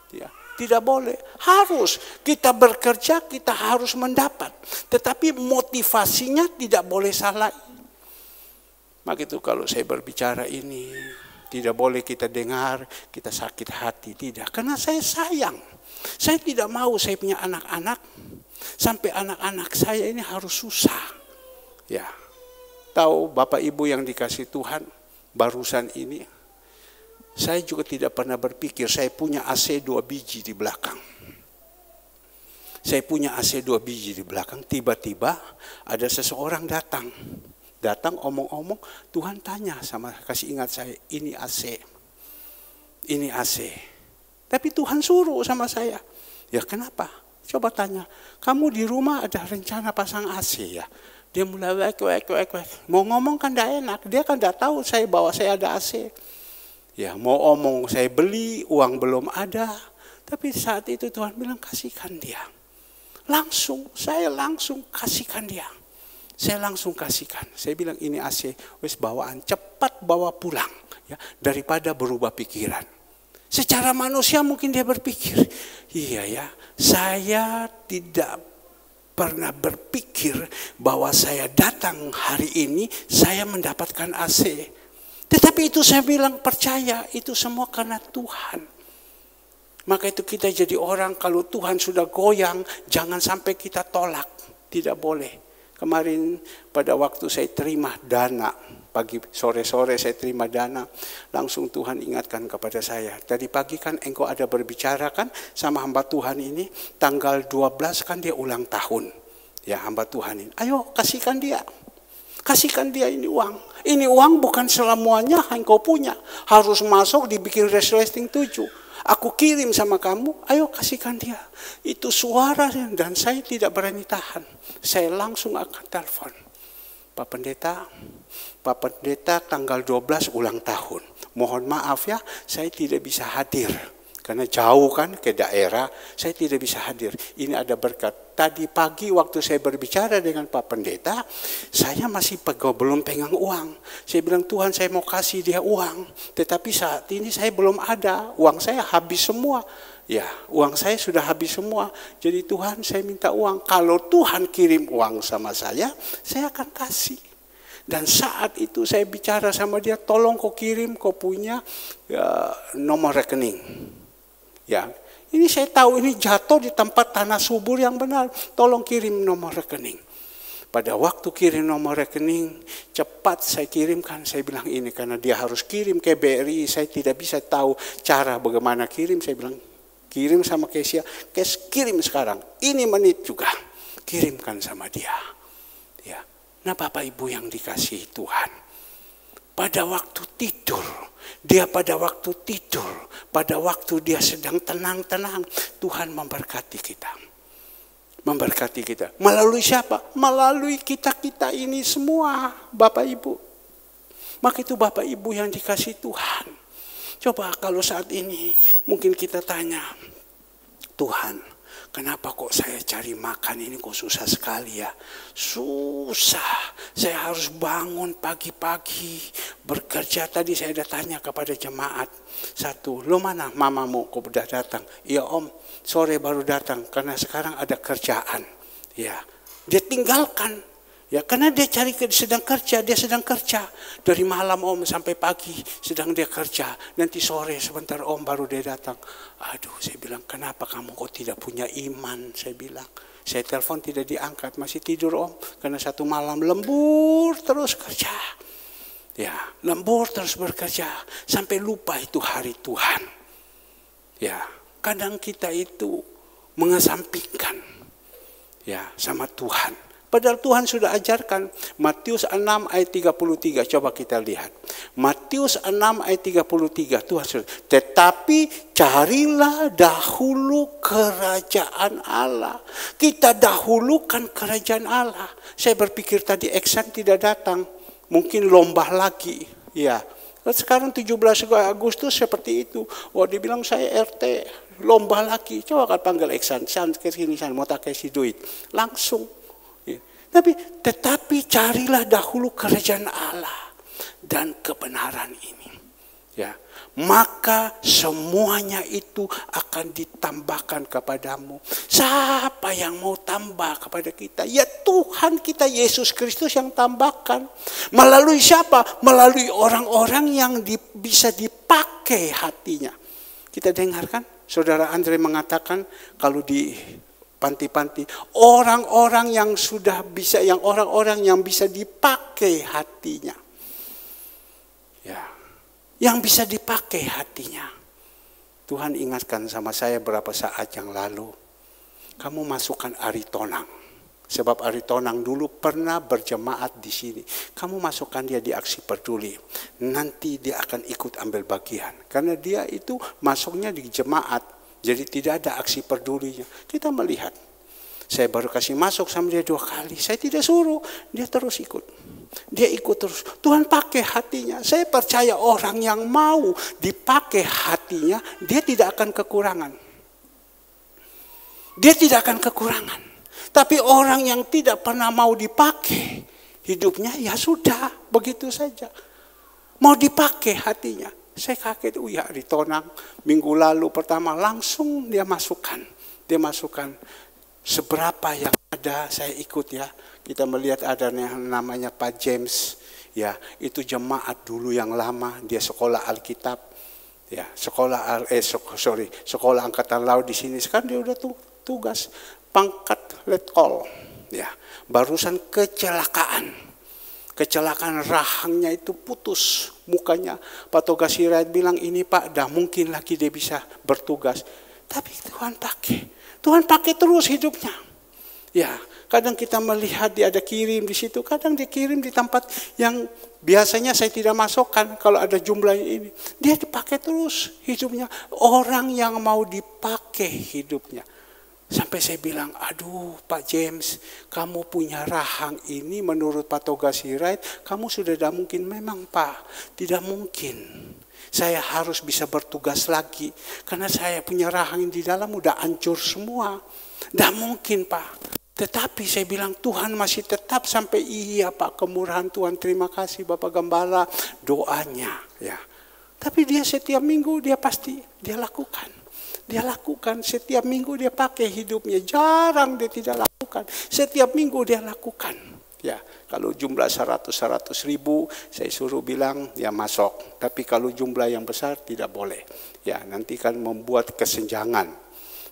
Ya, tidak boleh. Harus kita bekerja, kita harus mendapat. Tetapi motivasinya tidak boleh salah. Maka itu kalau saya berbicara ini, tidak boleh kita dengar, kita sakit hati. Tidak, karena saya sayang. Saya tidak mau saya punya anak-anak, sampai anak-anak saya ini harus susah. Ya, tahu Bapak Ibu yang dikasih Tuhan, barusan ini, saya juga tidak pernah berpikir, saya punya AC 2 biji di belakang. Saya punya AC 2 biji di belakang, tiba-tiba ada seseorang datang. Datang omong-omong, Tuhan tanya sama, kasih ingat saya, ini AC. Ini AC. Tapi Tuhan suruh sama saya. Ya kenapa? Coba tanya, kamu di rumah ada rencana pasang AC ya? Dia mulai wek. Mau ngomong kan tidak enak, dia kan tidak tahu saya bahwa saya ada AC. Ya mau omong saya beli, uang belum ada. Tapi saat itu Tuhan bilang kasihkan dia. Saya langsung kasihkan dia. Saya langsung kasihkan. Saya bilang ini AC, wes bawaan, cepat bawa pulang. Ya, daripada berubah pikiran. Secara manusia mungkin dia berpikir, iya ya, saya tidak pernah berpikir bahwa saya datang hari ini, saya mendapatkan AC. Tetapi itu saya bilang percaya, itu semua karena Tuhan. Maka itu kita jadi orang, kalau Tuhan sudah goyang, jangan sampai kita tolak. Tidak boleh. Kemarin pada waktu saya terima dana, pagi sore-sore saya terima dana, langsung Tuhan ingatkan kepada saya. Tadi pagi kan engkau ada berbicara kan sama hamba Tuhan ini, tanggal 12 kan dia ulang tahun. Ya hamba Tuhan ini, ayo kasihkan dia. Kasihkan dia ini uang. Ini uang bukan selamanya engkau punya. Harus masuk dibikin resting 7. Aku kirim sama kamu, ayo kasihkan dia. Itu suara dan saya tidak berani tahan. Saya langsung akan telepon. Pak Pendeta tanggal 12 ulang tahun. Mohon maaf ya, saya tidak bisa hadir. Karena jauh kan ke daerah, saya tidak bisa hadir. Ini ada berkat. Tadi pagi waktu saya berbicara dengan Pak Pendeta, saya masih belum pegang uang. Saya bilang, Tuhan saya mau kasih dia uang. Tetapi saat ini saya belum ada. Uang saya habis semua. Ya, uang saya sudah habis semua. Jadi Tuhan saya minta uang. Kalau Tuhan kirim uang sama saya akan kasih. Dan saat itu saya bicara sama dia, tolong kau kirim, kau punya nomor rekening. Ya, ini saya tahu ini jatuh di tempat tanah subur yang benar. Tolong kirim nomor rekening. Pada waktu kirim nomor rekening, cepat saya kirimkan. Saya bilang ini karena dia harus kirim ke BRI. Saya tidak bisa tahu cara bagaimana kirim. Saya bilang kirim sama Kesia. Kirim sekarang. Ini menit juga. Kirimkan sama dia. Ya. Nah Bapak Ibu yang dikasihi Tuhan. Pada waktu tidur. Dia pada waktu tidur. Pada waktu dia sedang tenang-tenang. Tuhan memberkati kita. Memberkati kita. Melalui siapa? Melalui kita-kita ini semua, Bapak Ibu. Maka itu Bapak Ibu yang dikasih Tuhan. Coba kalau saat ini mungkin kita tanya, Tuhan, kenapa kok saya cari makan ini kok susah sekali ya? Susah. Saya harus bangun pagi-pagi, bekerja. Tadi saya ada tanya kepada jemaat. Satu, lo mana mamamu kok udah datang? Iya om, sore baru datang karena sekarang ada kerjaan. Ya, dia tinggalkan. Ya, karena dia sedang kerja. Dari malam om sampai pagi sedang dia kerja. Nanti sore sebentar om baru dia datang. Aduh, saya bilang kenapa kamu kok tidak punya iman? Saya bilang. Saya telepon tidak diangkat, masih tidur om. Karena satu malam lembur terus kerja. Ya, lembur terus bekerja. Sampai lupa itu hari Tuhan. Ya, kadang kita itu mengesampingkan. Ya, sama Tuhan. Padahal Tuhan sudah ajarkan. Matius 6 ayat 33. Coba kita lihat. Matius 6 ayat 33. Tuhan sudah. Tetapi carilah dahulu kerajaan Allah. Kita dahulukan kerajaan Allah. Saya berpikir tadi Eksan tidak datang. Mungkin lomba lagi. Ya. Sekarang 17 Agustus seperti itu. Wah, dibilang saya RT. Lomba lagi. Coba kan panggil Eksan. Kesini, mau tak kasih duit. Langsung. Tetapi carilah dahulu kerajaan Allah dan kebenaran ini. Ya, maka semuanya itu akan ditambahkan kepadamu. Siapa yang mau tambah kepada kita? Ya Tuhan kita Yesus Kristus yang tambahkan. Melalui siapa? Melalui orang-orang yang bisa dipakai hatinya. Kita dengarkan, Saudara Andre mengatakan kalau di panti-panti, orang-orang yang sudah bisa, orang-orang yang bisa dipakai hatinya. Ya, yang bisa dipakai hatinya. Tuhan ingatkan sama saya beberapa saat yang lalu, kamu masukkan Aritonang. Sebab Aritonang dulu pernah berjemaat di sini. Kamu masukkan dia di aksi peduli. Nanti dia akan ikut ambil bagian. Karena dia itu masuknya di jemaat. Jadi tidak ada aksi pedulinya. Kita melihat. Saya baru kasih masuk sama dia 2 kali. Saya tidak suruh. Dia terus ikut. Dia ikut terus. Tuhan pakai hatinya. Saya percaya orang yang mau dipakai hatinya, dia tidak akan kekurangan. Dia tidak akan kekurangan. Tapi orang yang tidak pernah mau dipakai, hidupnya ya sudah, begitu saja. Mau dipakai hatinya. Saya kaget, ya Aritonang minggu lalu pertama langsung dia masukkan. Dia masukkan seberapa yang ada saya ikut ya. Kita melihat ada yang namanya Pak James. Ya, itu jemaat dulu yang lama, dia sekolah Alkitab. Ya, sekolah angkatan laut di sini. Sekarang dia udah tugas pangkat letkol. Ya, barusan kecelakaan rahangnya itu putus mukanya. Pak Toga Sirait bilang ini Pak, dah mungkin lagi dia bisa bertugas. Tapi Tuhan pakai terus hidupnya. Ya, kadang kita melihat dia ada kirim di situ, kadang dia kirim di tempat yang biasanya saya tidak masukkan kalau ada jumlah ini. Dia dipakai terus hidupnya. Orang yang mau dipakai hidupnya. Sampai saya bilang, aduh Pak James, kamu punya rahang ini menurut Pak Toga Sirait, kamu sudah tidak mungkin. Memang Pak, tidak mungkin. Saya harus bisa bertugas lagi. Karena saya punya rahang di dalam udah hancur semua. Tidak mungkin Pak. Tetapi saya bilang Tuhan masih tetap sampai iya Pak, kemurahan Tuhan, terima kasih Bapak Gembala, doanya. Ya. Tapi dia setiap minggu dia pasti dia lakukan. Dia lakukan setiap minggu, dia pakai hidupnya. Jarang dia tidak lakukan. Setiap minggu dia lakukan. Ya, kalau jumlah 100 ribu, saya suruh bilang ya masuk. Tapi kalau jumlah yang besar tidak boleh. Ya, nanti kan membuat kesenjangan.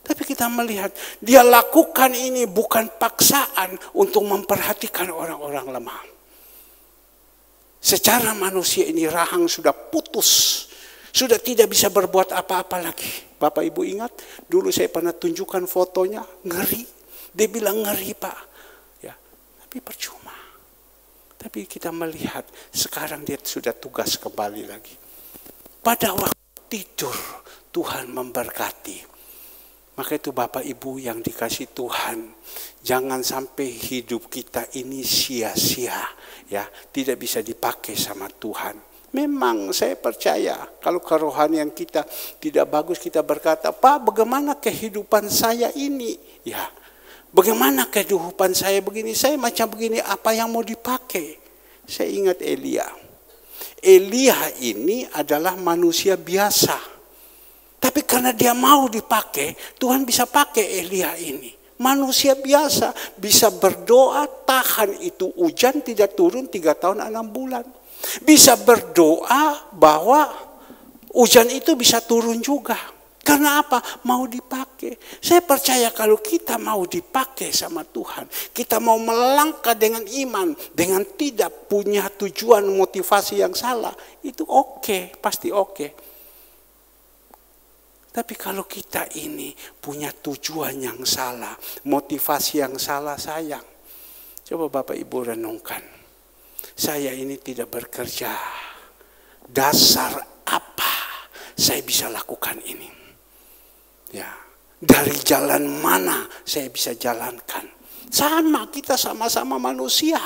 Tapi kita melihat dia lakukan ini bukan paksaan untuk memperhatikan orang-orang lemah. Secara manusia ini rahang sudah putus. Sudah tidak bisa berbuat apa-apa lagi. Bapak Ibu ingat, dulu saya pernah tunjukkan fotonya, ngeri. Dia bilang ngeri Pak. Ya, tapi percuma. Tapi kita melihat sekarang dia sudah tugas kembali lagi. Pada waktu tidur Tuhan memberkati. Maka itu Bapak Ibu yang dikasih Tuhan, jangan sampai hidup kita ini sia-sia, ya, tidak bisa dipakai sama Tuhan. Memang saya percaya kalau kerohanian kita tidak bagus, kita berkata, Pak, bagaimana kehidupan saya ini? Ya, bagaimana kehidupan saya begini? Saya macam begini, apa yang mau dipakai? Saya ingat Elia. Elia ini adalah manusia biasa. Tapi karena dia mau dipakai, Tuhan bisa pakai Elia ini. Manusia biasa bisa berdoa, tahan itu hujan tidak turun 3 tahun 6 bulan. Bisa berdoa bahwa hujan itu bisa turun juga. Karena apa? Mau dipakai. Saya percaya kalau kita mau dipakai sama Tuhan, kita mau melangkah dengan iman, dengan tidak punya tujuan motivasi yang salah, itu oke, pasti oke. Tapi kalau kita ini punya tujuan yang salah, motivasi yang salah, sayang. Coba Bapak Ibu renungkan. Saya ini tidak bekerja. Dasar apa saya bisa lakukan ini? Ya, dari jalan mana saya bisa jalankan? Sama, kita sama-sama manusia.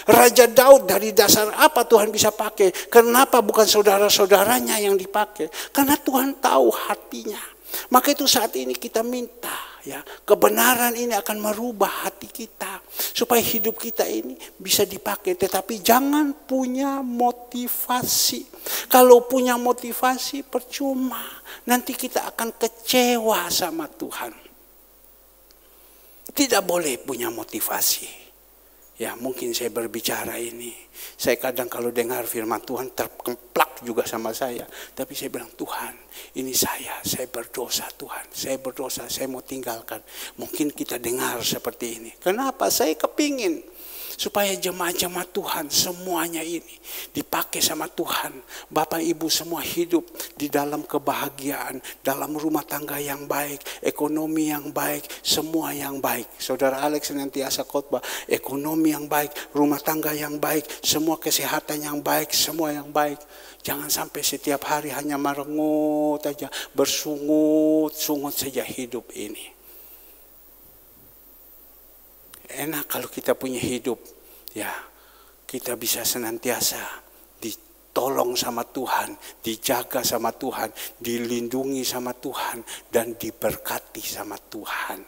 Raja Daud dari dasar apa Tuhan bisa pakai? Kenapa bukan saudara-saudaranya yang dipakai? Karena Tuhan tahu hatinya. Maka itu saat ini kita minta, ya, kebenaran ini akan merubah hati kita supaya hidup kita ini bisa dipakai. Tetapi jangan punya motivasi. Kalau punya motivasi percuma. Nanti kita akan kecewa sama Tuhan. Tidak boleh punya motivasi. Ya, mungkin saya berbicara ini. Saya kadang kalau dengar firman Tuhan terkemplak juga sama saya. Tapi saya bilang, Tuhan, ini saya berdosa Tuhan. Saya berdosa, saya mau tinggalkan. Mungkin kita dengar seperti ini. Kenapa? Saya kepingin supaya jemaat-jemaat Tuhan semuanya ini dipakai sama Tuhan. Bapak Ibu semua hidup di dalam kebahagiaan, dalam rumah tangga yang baik, ekonomi yang baik, semua yang baik. Saudara Alex senantiasa khotbah, ekonomi yang baik, rumah tangga yang baik, semua kesehatan yang baik, semua yang baik. Jangan sampai setiap hari hanya merengut saja, bersungut-sungut saja hidup ini. Enak kalau kita punya hidup, ya, kita bisa senantiasa ditolong sama Tuhan, dijaga sama Tuhan, dilindungi sama Tuhan, dan diberkati sama Tuhan.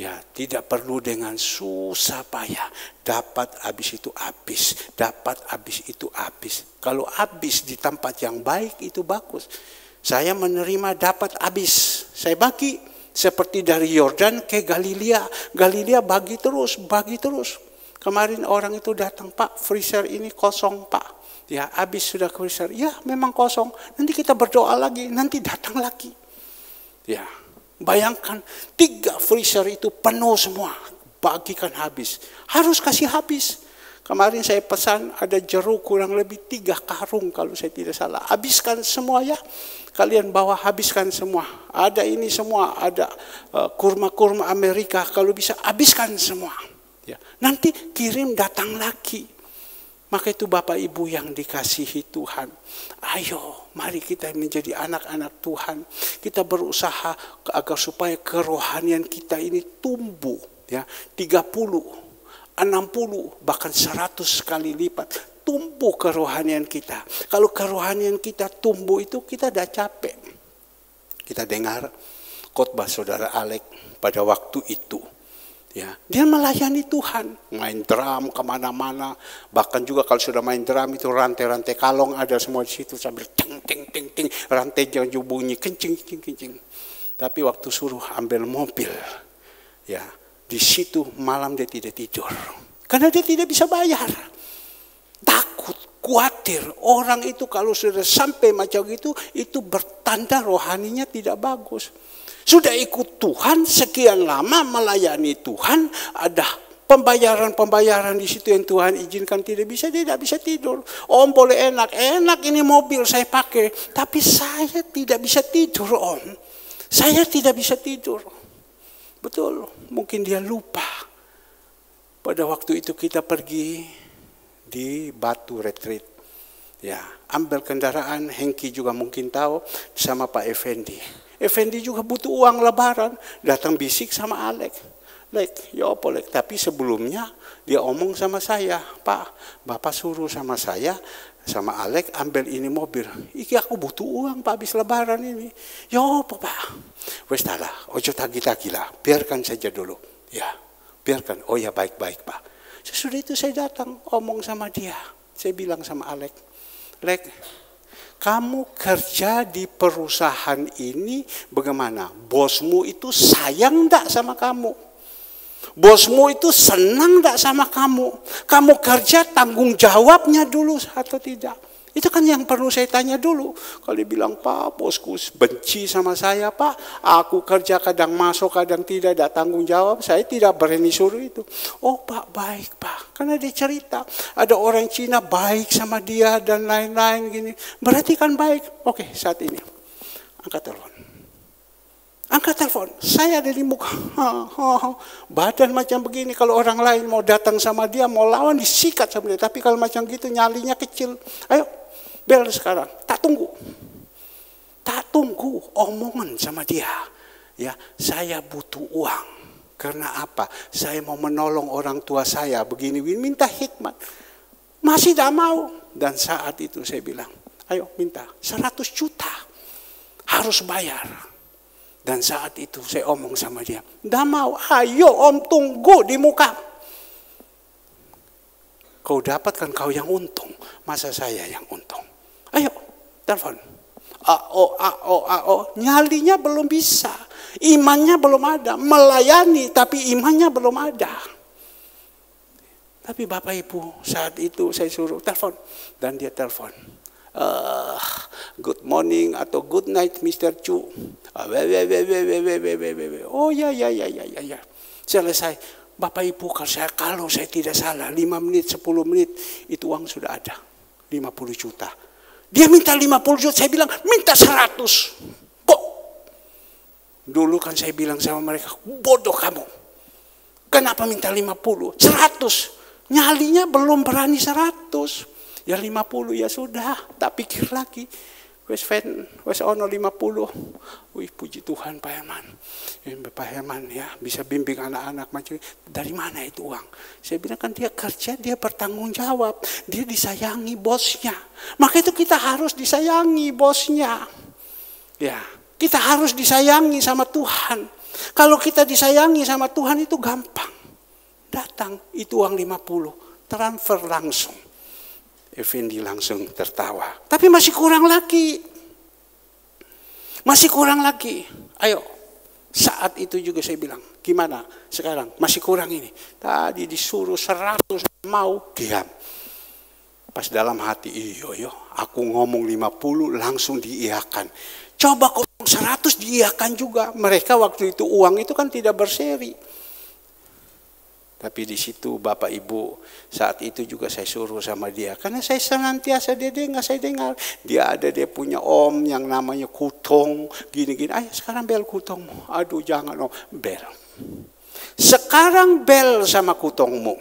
Ya, tidak perlu dengan susah payah, dapat habis itu habis, dapat habis itu habis. Kalau habis di tempat yang baik itu bagus. Saya menerima dapat habis, saya bagi. Seperti dari Yordan ke Galilea. Galilea bagi terus. Kemarin orang itu datang, Pak, freezer ini kosong, Pak. Ya, habis sudah freezer. Ya, memang kosong. Nanti kita berdoa lagi, nanti datang lagi. Ya, bayangkan 3 freezer itu penuh semua. Bagikan habis. Harus kasih habis. Kemarin saya pesan ada jeruk kurang lebih 3 karung kalau saya tidak salah. Habiskan semua ya. Kalian bawa habiskan semua. Ada ini semua, ada kurma-kurma Amerika. Kalau bisa habiskan semua. Ya. Nanti kirim datang lagi. Maka itu Bapak Ibu yang dikasihi Tuhan. Ayo mari kita menjadi anak-anak Tuhan. Kita berusaha agar supaya kerohanian kita ini tumbuh. Ya, 30, 60, bahkan 100 kali lipat. Tumbuh kerohanian kita. Kalau kerohanian kita tumbuh itu kita dah capek. Kita dengar khotbah saudara Alex pada waktu itu. Ya, dia melayani Tuhan, main drum kemana-mana. Bahkan juga kalau sudah main drum itu rantai-rantai kalong ada semua di situ sambil ting ting ting ting, rantai yang bunyi kencing kencing kencing. Tapi waktu suruh ambil mobil, ya di situ malam dia tidak tidur karena dia tidak bisa bayar. Takut, khawatir. Orang itu kalau sudah sampai macam itu bertanda rohaninya tidak bagus. Sudah ikut Tuhan sekian lama, melayani Tuhan, ada pembayaran di situ yang Tuhan izinkan tidak bisa tidur. Om boleh enak ini mobil saya pakai, tapi saya tidak bisa tidur Om. Saya tidak bisa tidur. Betul, mungkin dia lupa. Pada waktu itu kita pergi di Batu Retreat. Ya, ambil kendaraan, Hengki juga mungkin tahu, sama Pak Effendi. Effendi juga butuh uang lebaran, datang bisik sama Alek. Lek, ya apa Lek, tapi sebelumnya dia omong sama saya, Pak, Bapak suruh sama saya, sama Alek ambil ini mobil. Iki aku butuh uang Pak, habis lebaran ini. Ya apa Pak? Wes talah, ojo tagi-tagi lah, biarkan saja dulu. Ya, biarkan. Oh ya baik-baik Pak. Sesudah itu saya datang, omong sama dia. Saya bilang sama Alek, Lek, kamu kerja di perusahaan ini bagaimana? Bosmu itu sayang enggak sama kamu? Bosmu itu senang enggak sama kamu? Kamu kerja tanggung jawabnya dulu atau tidak? Itu kan yang perlu saya tanya dulu. Kalau dia bilang, Pak, bosku benci sama saya, Pak. Aku kerja kadang masuk, kadang tidak, ada tanggung jawab. Saya tidak berani suruh itu. Oh Pak, baik Pak. Karena dia cerita, ada orang Cina baik sama dia dan lain-lain gini. Berarti kan baik. Oke, saat ini. Angkat telepon. Angkat telepon, saya ada di muka, badan macam begini. Kalau orang lain mau datang sama dia, mau lawan, disikat sama dia. Tapi kalau macam gitu nyalinya kecil. Ayo, bel sekarang, tak tunggu omongan sama dia. Ya, saya butuh uang. Karena apa? Saya mau menolong orang tua saya, begini, minta hikmat. Masih tidak mau. Dan saat itu saya bilang, ayo minta 100 juta, harus bayar. Dan saat itu saya omong sama dia, nggak mau, ayo Om tunggu di muka. Kau dapat kan kau yang untung, masa saya yang untung. Ayo, telepon. Nyalinya belum bisa, imannya belum ada, melayani tapi imannya belum ada. Tapi Bapak Ibu saat itu saya suruh telepon, dan dia telepon. Good morning atau good night Mr. Chu. Oh ya. Selesai. Bapak Ibu kalau saya tidak salah 5 menit 10 menit itu uang sudah ada 50 juta. Dia minta 50 juta, saya bilang minta 100. Kok? Dulu kan saya bilang sama mereka, bodoh kamu. Kenapa minta 50? 100. Nyalinya belum berani 100. Ya 50 ya sudah, tak pikir lagi. Wes ono 50. Wih, puji Tuhan Pak Herman. Pak Herman ya bisa bimbing anak-anak macam dari mana itu uang? Saya bilang kan dia kerja, dia bertanggung jawab, dia disayangi bosnya. Maka itu kita harus disayangi bosnya. Ya, kita harus disayangi sama Tuhan. Kalau kita disayangi sama Tuhan itu gampang. Datang itu uang 50, transfer langsung. Effendi langsung tertawa. Tapi masih kurang lagi. Masih kurang lagi. Ayo. Saat itu juga saya bilang, gimana sekarang? Masih kurang ini. Tadi disuruh 100 mau diam. Pas dalam hati, iyo, aku ngomong 50 langsung diiyakan. Coba kau 100 diiyakan juga. Mereka waktu itu uang itu kan tidak berseri. Tapi di situ Bapak Ibu saat itu juga saya suruh sama dia. Karena saya senantiasa dia dengar. Dia punya om yang namanya Kutong. Gini. Ayo sekarang bel Kutongmu. Aduh jangan om. Bel. Sekarang bel sama Kutongmu.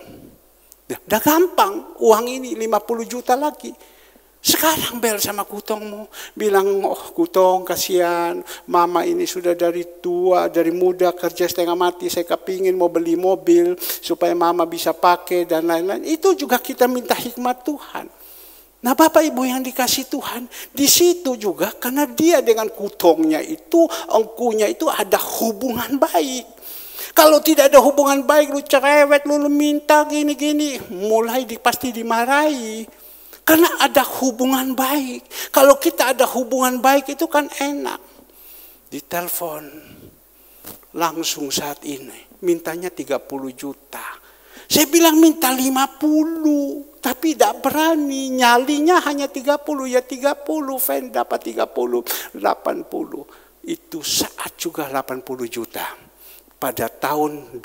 Udah gampang. Uang ini 50 juta lagi. Sekarang bel sama Kutongmu, bilang, oh Kutong kasihan, mama ini sudah dari tua, dari muda kerja setengah mati, saya kepingin mau beli mobil supaya mama bisa pakai dan lain-lain. Itu juga kita minta hikmat Tuhan. Nah Bapak Ibu yang dikasih Tuhan, di situ juga karena dia dengan Kutongnya itu, engkunya itu ada hubungan baik. Kalau tidak ada hubungan baik, lu cerewet, lu minta gini-gini, mulai pasti dimarahi. Karena ada hubungan baik. Kalau kita ada hubungan baik itu kan enak. Ditelepon langsung saat ini. Mintanya 30 juta. Saya bilang minta 50. Tapi tidak berani. Nyalinya hanya 30. Ya 30. Fan dapat 30. 80. Itu saat juga 80 juta. Pada tahun 20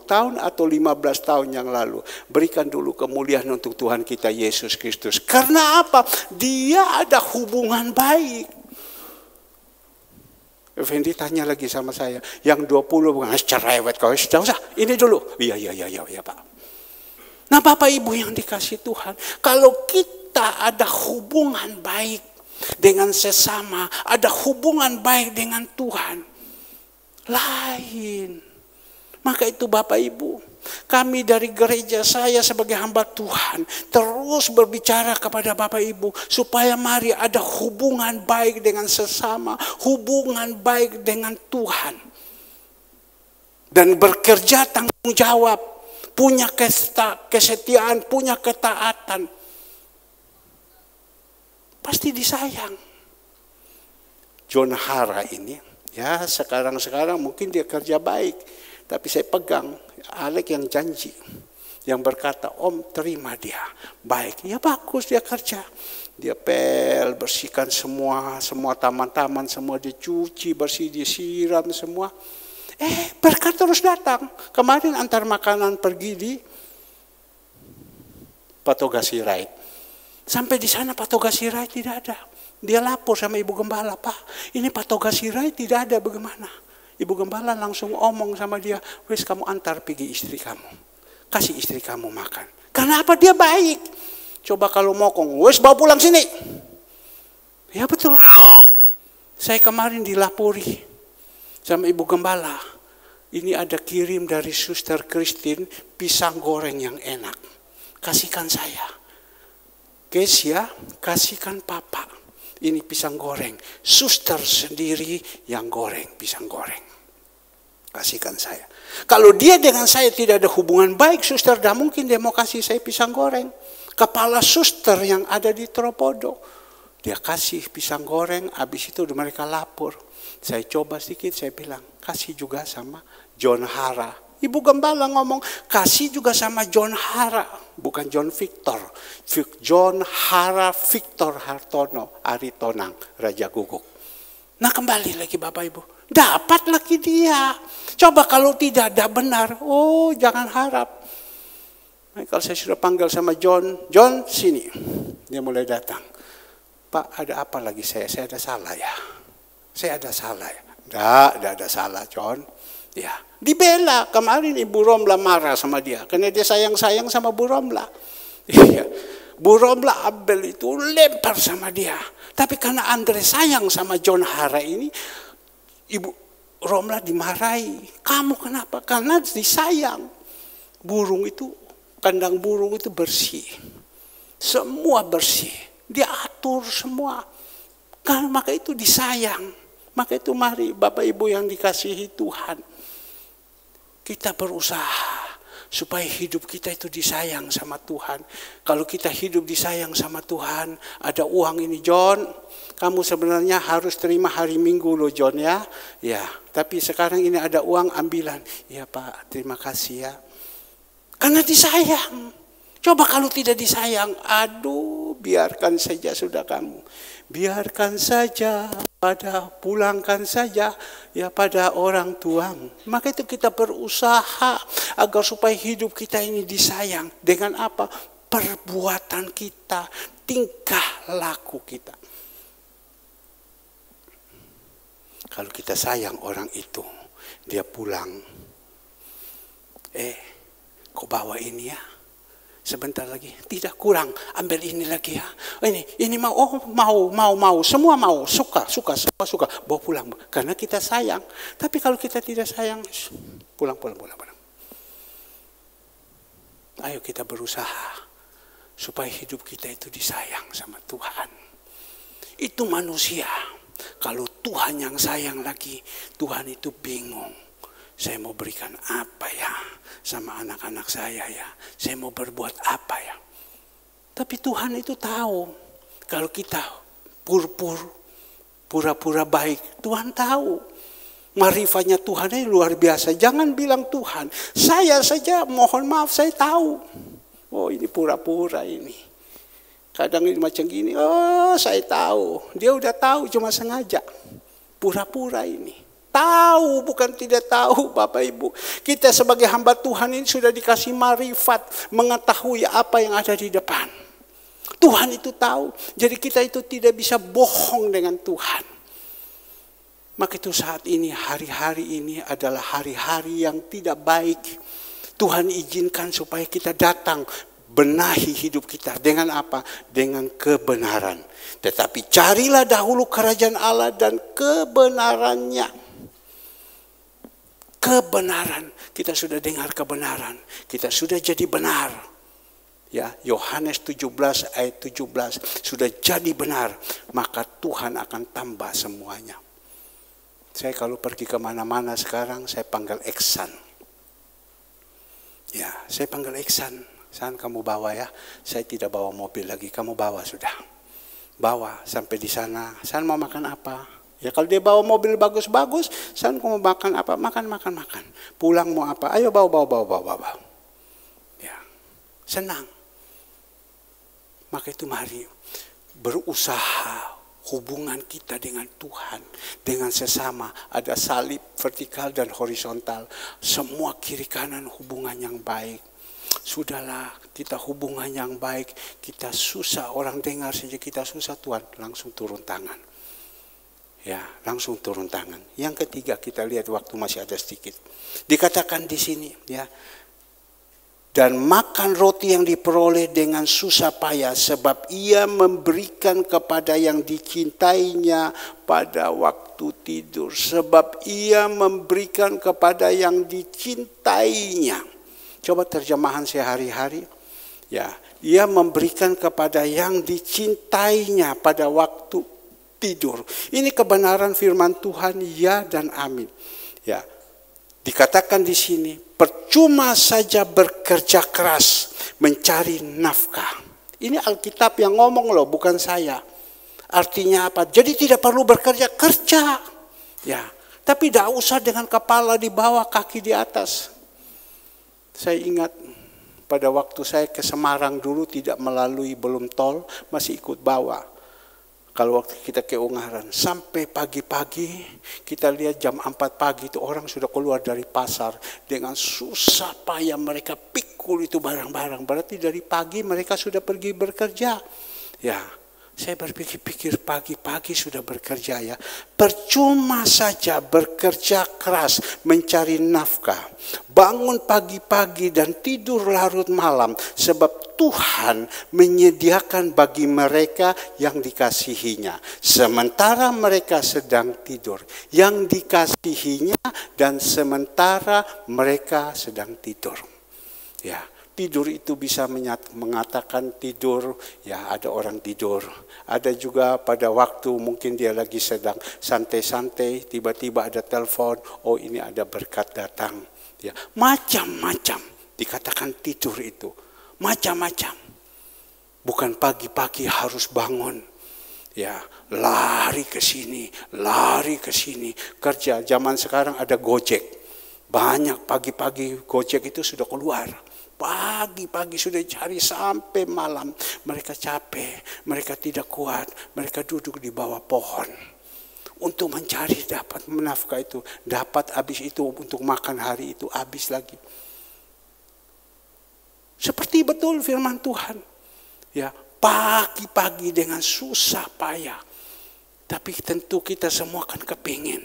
tahun atau 15 tahun yang lalu. Berikan dulu kemuliaan untuk Tuhan kita Yesus Kristus. Karena apa? Dia ada hubungan baik. Effendi tanya lagi sama saya. Yang 20 bukan cerewet kau. Sudah usah. Ini dulu. Iya Pak. Nah Bapak Ibu yang dikasih Tuhan. Kalau kita ada hubungan baik dengan sesama, ada hubungan baik dengan Tuhan, lain. Maka itu Bapak Ibu, kami dari gereja, saya sebagai hamba Tuhan terus berbicara kepada Bapak Ibu supaya mari ada hubungan baik dengan sesama, hubungan baik dengan Tuhan, dan bekerja tanggung jawab, punya kesetiaan, punya ketaatan. Pasti disayang. John Hara ini, ya sekarang mungkin dia kerja baik. Tapi saya pegang Alek yang janji. Yang berkata, Om terima dia. Baik, ya bagus dia kerja. Dia bersihkan semua taman-taman, semua dicuci, bersih, disiram semua. Berkat terus datang. Kemarin antar makanan pergi di Patoga Sirait. Sampai di sana Patoga Sirait tidak ada. Dia lapor sama Ibu Gembala, Pak, ini Patoga Sirait tidak ada, bagaimana? Ibu Gembala langsung omong sama dia, wes kamu antar pergi istri kamu. Kasih istri kamu makan. Karena apa? Dia baik. Coba kalau mokong, wes bawa pulang sini. Ya betul. Saya kemarin dilapori sama Ibu Gembala. Ini ada kirim dari Suster Christine pisang goreng yang enak. Kasihkan saya. Kesia, kasihkan Papa. Ini pisang goreng. Suster sendiri yang goreng, pisang goreng. Kasihkan saya. Kalau dia dengan saya tidak ada hubungan baik, suster, dah mungkin dia mau kasih saya pisang goreng. Kepala suster yang ada di Tropodo. Dia kasih pisang goreng, habis itu mereka lapor. Saya coba sedikit, saya bilang, kasih juga sama John Hara. Ibu Gembala ngomong, kasih juga sama John Hara. Bukan John Victor. John Hara Victor Hartono, Aritonang, Raja Guguk. Nah kembali lagi Bapak Ibu. Dapat lagi dia. Coba kalau tidak ada benar. Oh jangan harap. Nah, kalau saya sudah panggil sama John sini. Dia mulai datang. Pak ada apa lagi saya ada salah ya. Saya ada salah ya. Tidak ada salah John. Ya, dibela. Kemarin Ibu Romla marah sama dia karena dia sayang-sayang sama Bu Romla. Iya. Bu Romla Abel itu lempar sama dia. Tapi karena Andre sayang sama John Hara ini, Ibu Romla dimarahi. Kamu kenapa? Karena disayang. Burung itu, kandang burung itu bersih. Semua bersih. Dia atur semua. Karena maka itu disayang. Maka itu mari Bapak Ibu yang dikasihi Tuhan. Kita berusaha supaya hidup kita itu disayang sama Tuhan. Kalau kita hidup disayang sama Tuhan, ada uang ini John, kamu sebenarnya harus terima hari Minggu loh John ya. Ya, tapi sekarang ini ada uang ambilan. Ya Pak, terima kasih ya. Karena disayang. Coba kalau tidak disayang, aduh biarkan saja sudah kamu. Biarkan saja, pulangkan saja ya pada orang tuamu. Maka itu kita berusaha agar supaya hidup kita ini disayang. Dengan apa? Perbuatan kita, tingkah laku kita. Kalau kita sayang orang itu, dia pulang. Kau bawa ini ya. Sebentar lagi, tidak kurang, ambil ini lagi ya. Ini mau, semua mau, suka, semua suka, bawa pulang. Karena kita sayang. Tapi kalau kita tidak sayang, pulang. Ayo kita berusaha supaya hidup kita itu disayang sama Tuhan. Itu manusia. Kalau Tuhan yang sayang lagi, Tuhan itu bingung. Saya mau berikan apa ya sama anak-anak saya ya. Saya mau berbuat apa ya. Tapi Tuhan itu tahu. Kalau kita pura-pura baik, Tuhan tahu. Marifatnya Tuhan ini luar biasa. Jangan bilang Tuhan. Saya saja mohon maaf saya tahu. Oh ini pura-pura ini. Kadang ini macam gini. Oh saya tahu. Dia udah tahu cuma sengaja. pura-pura ini. Tahu, bukan tidak tahu Bapak Ibu. Kita sebagai hamba Tuhan ini sudah dikasih marifat, mengetahui apa yang ada di depan. Tuhan itu tahu, jadi kita itu tidak bisa bohong dengan Tuhan. Maka itu saat ini, hari-hari ini adalah hari-hari yang tidak baik. Tuhan izinkan supaya kita datang, benahi hidup kita dengan apa? Dengan kebenaran. Tetapi carilah dahulu kerajaan Allah dan kebenarannya. Kebenaran, kita sudah dengar kebenaran, kita sudah jadi benar. Ya, Yohanes 17 ayat 17 sudah jadi benar, maka Tuhan akan tambah semuanya. Saya kalau pergi kemana-mana sekarang saya panggil Eksan. Ya, saya panggil Eksan. San, kamu bawa ya. Saya tidak bawa mobil lagi, kamu bawa sudah. Bawa sampai di sana. San mau makan apa? Ya kalau dia bawa mobil bagus-bagus, San mau makan apa? Makan. Pulang mau apa? Ayo bawa. Ya, senang. Maka itu mari berusaha hubungan kita dengan Tuhan, dengan sesama. Ada salib vertikal dan horizontal. Semua kiri kanan hubungan yang baik. Sudahlah, kita hubungan yang baik. Kita susah, orang dengar saja kita susah, Tuhan langsung turun tangan. Ya, langsung turun tangan. Yang ketiga kita lihat waktu masih ada sedikit. Dikatakan di sini, ya. Dan makan roti yang diperoleh dengan susah payah sebab ia memberikan kepada yang dicintainya pada waktu tidur. Sebab ia memberikan kepada yang dicintainya. Coba terjemahan sehari-hari. Ya, ia memberikan kepada yang dicintainya pada waktu tidur. Ini kebenaran firman Tuhan, ya dan amin. Ya. Dikatakan di sini, percuma saja bekerja keras mencari nafkah. Ini Alkitab yang ngomong loh, bukan saya. Artinya apa? Jadi tidak perlu bekerja, kerja. Ya, tapi tidak usah dengan kepala di bawah, kaki di atas. Saya ingat pada waktu saya ke Semarang dulu tidak melalui belum tol, masih ikut bawa. Kalau waktu kita ke Ungaran, sampai pagi-pagi, kita lihat jam 4 pagi itu orang sudah keluar dari pasar. Dengan susah payah mereka pikul itu barang-barang. Berarti dari pagi mereka sudah pergi bekerja. Ya, saya berpikir-pikir pagi-pagi sudah bekerja ya. Percuma saja bekerja keras mencari nafkah. Bangun pagi-pagi dan tidur larut malam. Sebab Tuhan menyediakan bagi mereka yang dikasihinya. Sementara mereka sedang tidur. Yang dikasihinya dan sementara mereka sedang tidur. Ya. Tidur itu bisa mengatakan tidur, ya ada orang tidur. Ada juga pada waktu mungkin dia lagi sedang santai-santai, tiba-tiba ada telepon, oh ini ada berkat datang. Ya, macam-macam dikatakan tidur itu, macam-macam. Bukan pagi-pagi harus bangun, ya lari ke sini, kerja. Zaman sekarang ada Gojek, banyak pagi-pagi Gojek itu sudah keluar. Pagi-pagi sudah cari sampai malam. Mereka capek, mereka tidak kuat. Mereka duduk di bawah pohon. Untuk mencari dapat menafkah itu. Dapat habis itu untuk makan hari itu habis lagi. Seperti betul firman Tuhan. Ya, pagi-pagi dengan susah payah. Tapi tentu kita semua kan kepingin.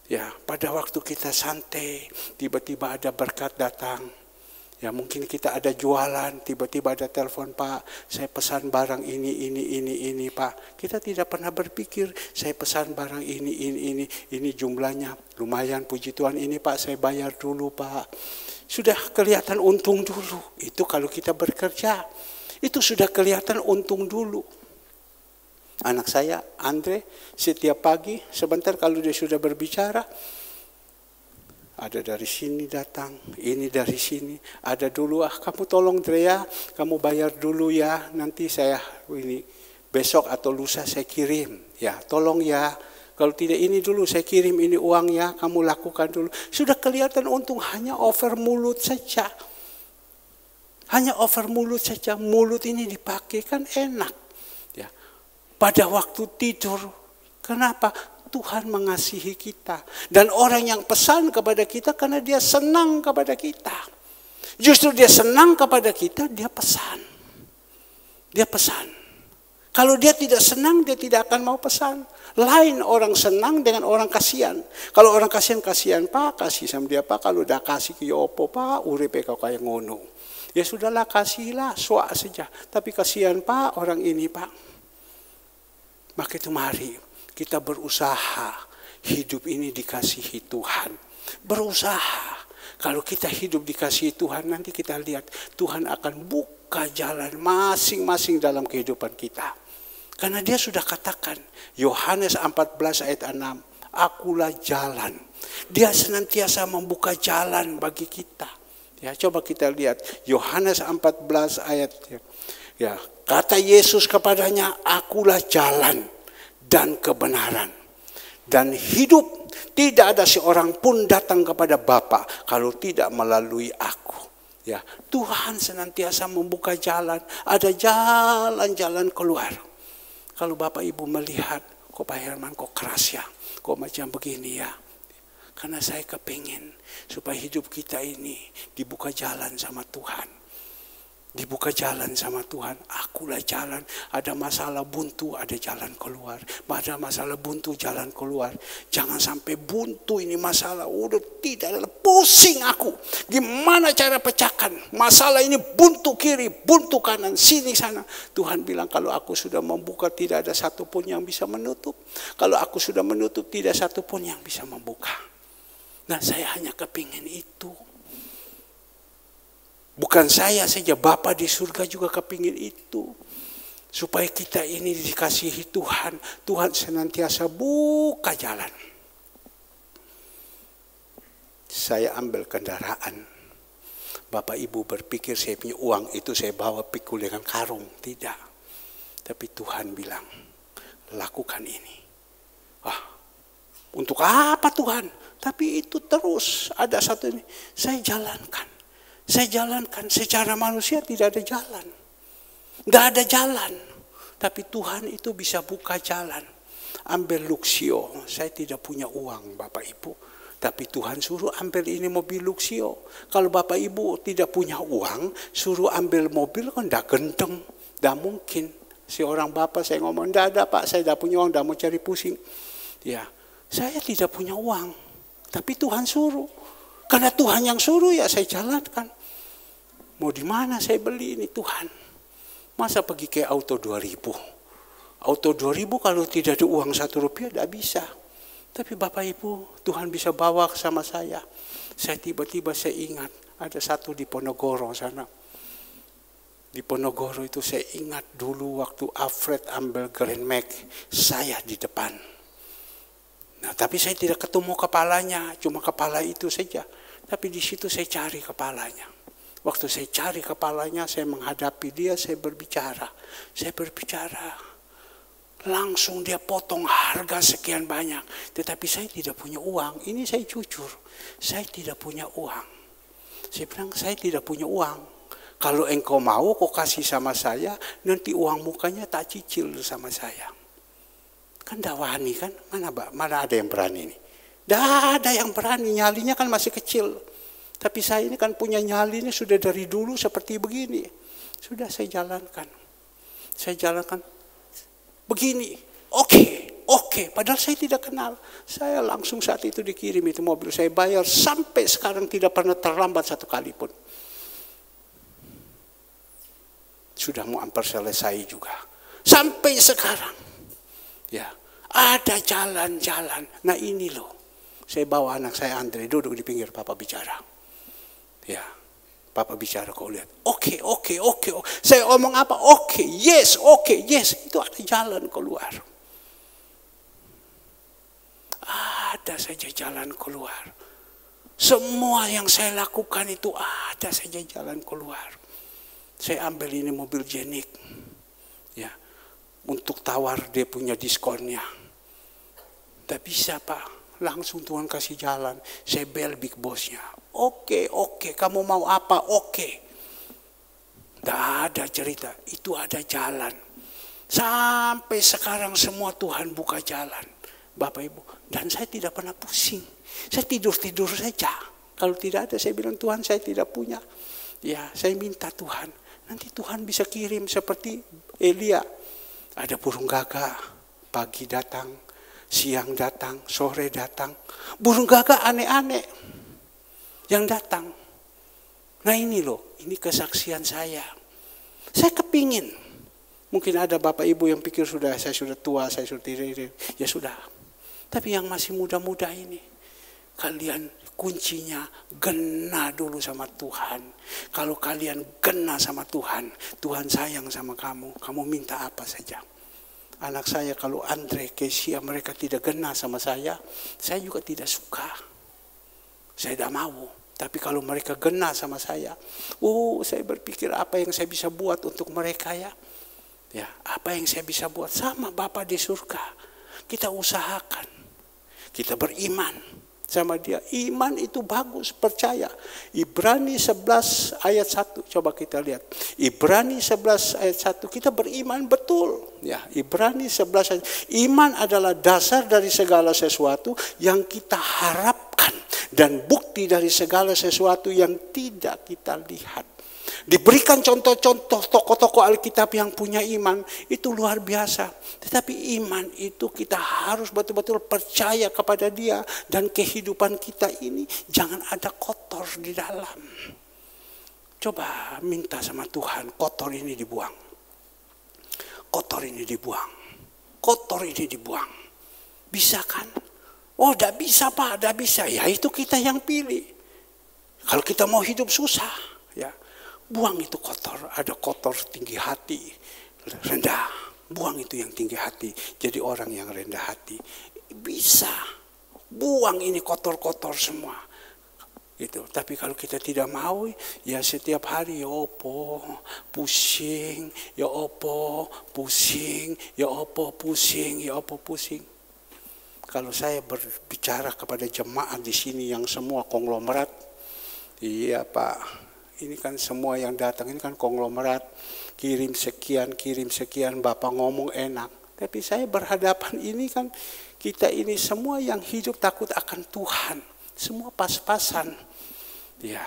Ya, pada waktu kita santai, tiba-tiba ada berkat datang. Ya mungkin kita ada jualan, tiba-tiba ada telepon, Pak, saya pesan barang ini Pak. Kita tidak pernah berpikir, saya pesan barang ini jumlahnya lumayan, puji Tuhan ini Pak, saya bayar dulu Pak. Sudah kelihatan untung dulu, itu kalau kita bekerja, itu sudah kelihatan untung dulu. Anak saya, Andre, setiap pagi, sebentar kalau dia sudah berbicara, ada dari sini datang, ini dari sini, ada dulu, kamu tolong Drea, kamu bayar dulu ya, nanti saya ini besok atau lusa saya kirim, ya tolong ya, kalau tidak ini dulu saya kirim ini uang ya, kamu lakukan dulu. Sudah kelihatan untung, hanya over mulut saja, mulut ini dipakai kan enak, ya. Pada waktu tidur, kenapa? Tuhan mengasihi kita. Dan orang yang pesan kepada kita karena dia senang kepada kita. Justru dia senang kepada kita, dia pesan. Dia pesan. Kalau dia tidak senang, dia tidak akan mau pesan. Lain orang senang dengan orang kasihan. Kalau orang kasihan, Pak, kasih sama dia, Pak. Kalau udah kasih ke opo, Pak, uripe kau kayak ngono. Ya sudahlah, kasihlah, suak saja. Tapi kasihan, Pak, orang ini, Pak. Maka itu mari kita berusaha. Hidup ini dikasihi Tuhan. Berusaha. Kalau kita hidup dikasihi Tuhan, nanti kita lihat Tuhan akan buka jalan masing-masing dalam kehidupan kita. Karena dia sudah katakan, Yohanes 14 ayat 6, akulah jalan. Dia senantiasa membuka jalan bagi kita. Ya, coba kita lihat Yohanes 14 ayat. Ya, kata Yesus kepadanya, akulah jalan dan kebenaran dan hidup. Tidak ada seorang pun datang kepada Bapa kalau tidak melalui aku. Ya, Tuhan senantiasa membuka jalan. Ada jalan-jalan keluar. Kalau Bapak Ibu melihat, kok Pak Herman kok keras ya, kok macam begini ya. Karena saya kepingin supaya hidup kita ini dibuka jalan sama Tuhan. Dibuka jalan sama Tuhan, akulah jalan. Ada masalah buntu, ada jalan keluar. Ada masalah buntu, jalan keluar. Jangan sampai buntu ini masalah, udah tidak, pusing aku. Gimana cara pecahkan? Masalah ini buntu kiri, buntu kanan, sini sana. Tuhan bilang kalau aku sudah membuka tidak ada satupun yang bisa menutup. Kalau aku sudah menutup tidak satupun yang bisa membuka. Nah, saya hanya kepingin itu. Bukan saya saja, Bapa di surga juga kepingin itu. Supaya kita ini dikasihi Tuhan. Tuhan senantiasa buka jalan. Saya ambil kendaraan. Bapak Ibu berpikir saya punya uang itu saya bawa pikul dengan karung. Tidak. Tapi Tuhan bilang, lakukan ini. Untuk apa Tuhan? Tapi itu terus ada satu ini. Saya jalankan. Saya jalankan, secara manusia tidak ada jalan. Tidak ada jalan. Tapi Tuhan itu bisa buka jalan. Ambil Luxio, saya tidak punya uang Bapak Ibu. Tapi Tuhan suruh ambil ini mobil Luxio. Kalau Bapak Ibu tidak punya uang, suruh ambil mobil kan tidak gendeng. Tidak mungkin. Si orang Bapak saya ngomong, tidak ada Pak, saya tidak punya uang, tidak mau cari pusing. Ya, saya tidak punya uang. Tapi Tuhan suruh. Karena Tuhan yang suruh ya saya jalankan. Mau di mana saya beli ini Tuhan? Masa pergi ke auto 2000? Auto 2000 kalau tidak ada uang 1 rupiah tidak bisa. Tapi Bapak Ibu, Tuhan bisa bawa sama saya. Saya tiba-tiba saya ingat ada satu di Ponorogo sana. Di Ponorogo itu saya ingat dulu waktu Alfred ambil Grand Max, saya di depan. Nah, tapi saya tidak ketemu kepalanya, cuma kepala itu saja. Tapi di situ saya cari kepalanya. Waktu saya cari kepalanya, saya menghadapi dia, saya berbicara. Saya berbicara. Langsung dia potong harga sekian banyak. Tetapi saya tidak punya uang. Ini saya jujur. Saya tidak punya uang. Saya bilang, saya tidak punya uang. Kalau engkau mau, kau kasih sama saya, nanti uang mukanya tak cicil sama saya. Kan tidak wani kan? Mana ada yang berani ini? Tidak ada yang berani, nyalinya kan masih kecil. Tapi saya ini kan punya nyali ini sudah dari dulu seperti begini. Sudah saya jalankan. Saya jalankan begini. Oke. Padahal saya tidak kenal. Saya langsung saat itu dikirim itu mobil. Saya bayar sampai sekarang tidak pernah terlambat satu kali pun. Sudah mau hampir selesai juga. Sampai sekarang. Ya, ada jalan-jalan. Nah ini loh. Saya bawa anak saya Andre duduk di pinggir, Papa bicara. Ya, Papa bicara kau lihat. Oke. Saya omong apa? Oke, yes. Itu ada jalan keluar. Ada saja jalan keluar. Semua yang saya lakukan itu ada saja jalan keluar. Saya ambil ini mobil Jenik. Ya, untuk tawar dia punya diskonnya. Tak bisa Pak. Langsung Tuhan kasih jalan. Saya bel big bossnya. Oke. Kamu mau apa? Oke. Tidak ada cerita. Itu ada jalan. Sampai sekarang semua Tuhan buka jalan. Bapak Ibu. Dan saya tidak pernah pusing. Saya tidur-tidur saja. Kalau tidak ada, saya bilang, Tuhan saya tidak punya. Ya, saya minta Tuhan. Nanti Tuhan bisa kirim seperti Elia. Ada burung gagak, pagi datang, siang datang, sore datang. Burung gagak aneh-aneh yang datang. Nah ini loh, ini kesaksian saya. Saya kepingin. Mungkin ada Bapak Ibu yang pikir saya sudah tua, saya sudah tidak. Ya sudah. Tapi yang masih muda-muda ini, kalian kuncinya gena dulu sama Tuhan. Kalau kalian gena sama Tuhan, Tuhan sayang sama kamu. Kamu minta apa saja. Anak saya kalau Andre, Kesia, mereka tidak gena sama saya juga tidak suka. Saya tidak mau. Tapi kalau mereka gena sama saya berpikir apa yang saya bisa buat untuk mereka ya. Ya, apa yang saya bisa buat sama Bapa di surga. Kita usahakan. Kita beriman sama dia. Iman itu bagus, percaya. Ibrani 11 ayat 1. Coba kita lihat. Ibrani 11 ayat 1. Kita beriman betul. Ya, Ibrani 11 ayat. Iman adalah dasar dari segala sesuatu yang kita harapkan. Dan bukti dari segala sesuatu yang tidak kita lihat. Diberikan contoh-contoh tokoh-tokoh Alkitab yang punya iman. Itu luar biasa. Tetapi iman itu kita harus betul-betul percaya kepada dia. Dan kehidupan kita ini jangan ada kotor di dalam. Coba minta sama Tuhan, kotor ini dibuang. Kotor ini dibuang. Kotor ini dibuang. Bisa kan? Oh, tidak bisa Pak, tidak bisa. Ya itu kita yang pilih. Kalau kita mau hidup susah, ya buang itu kotor. Ada kotor tinggi hati, rendah. Buang itu yang tinggi hati. Jadi orang yang rendah hati. Bisa. Buang ini kotor-kotor semua. Gitu. Tapi kalau kita tidak mau, ya setiap hari ya opo, pusing, ya opo, pusing, ya opo, pusing, ya opo, pusing. Kalau saya berbicara kepada jemaat di sini yang semua konglomerat, iya Pak, ini kan semua yang datang ini kan konglomerat, kirim sekian, Bapak ngomong enak. Tapi saya berhadapan ini kan kita ini semua yang hidup takut akan Tuhan, semua pas-pasan, ya.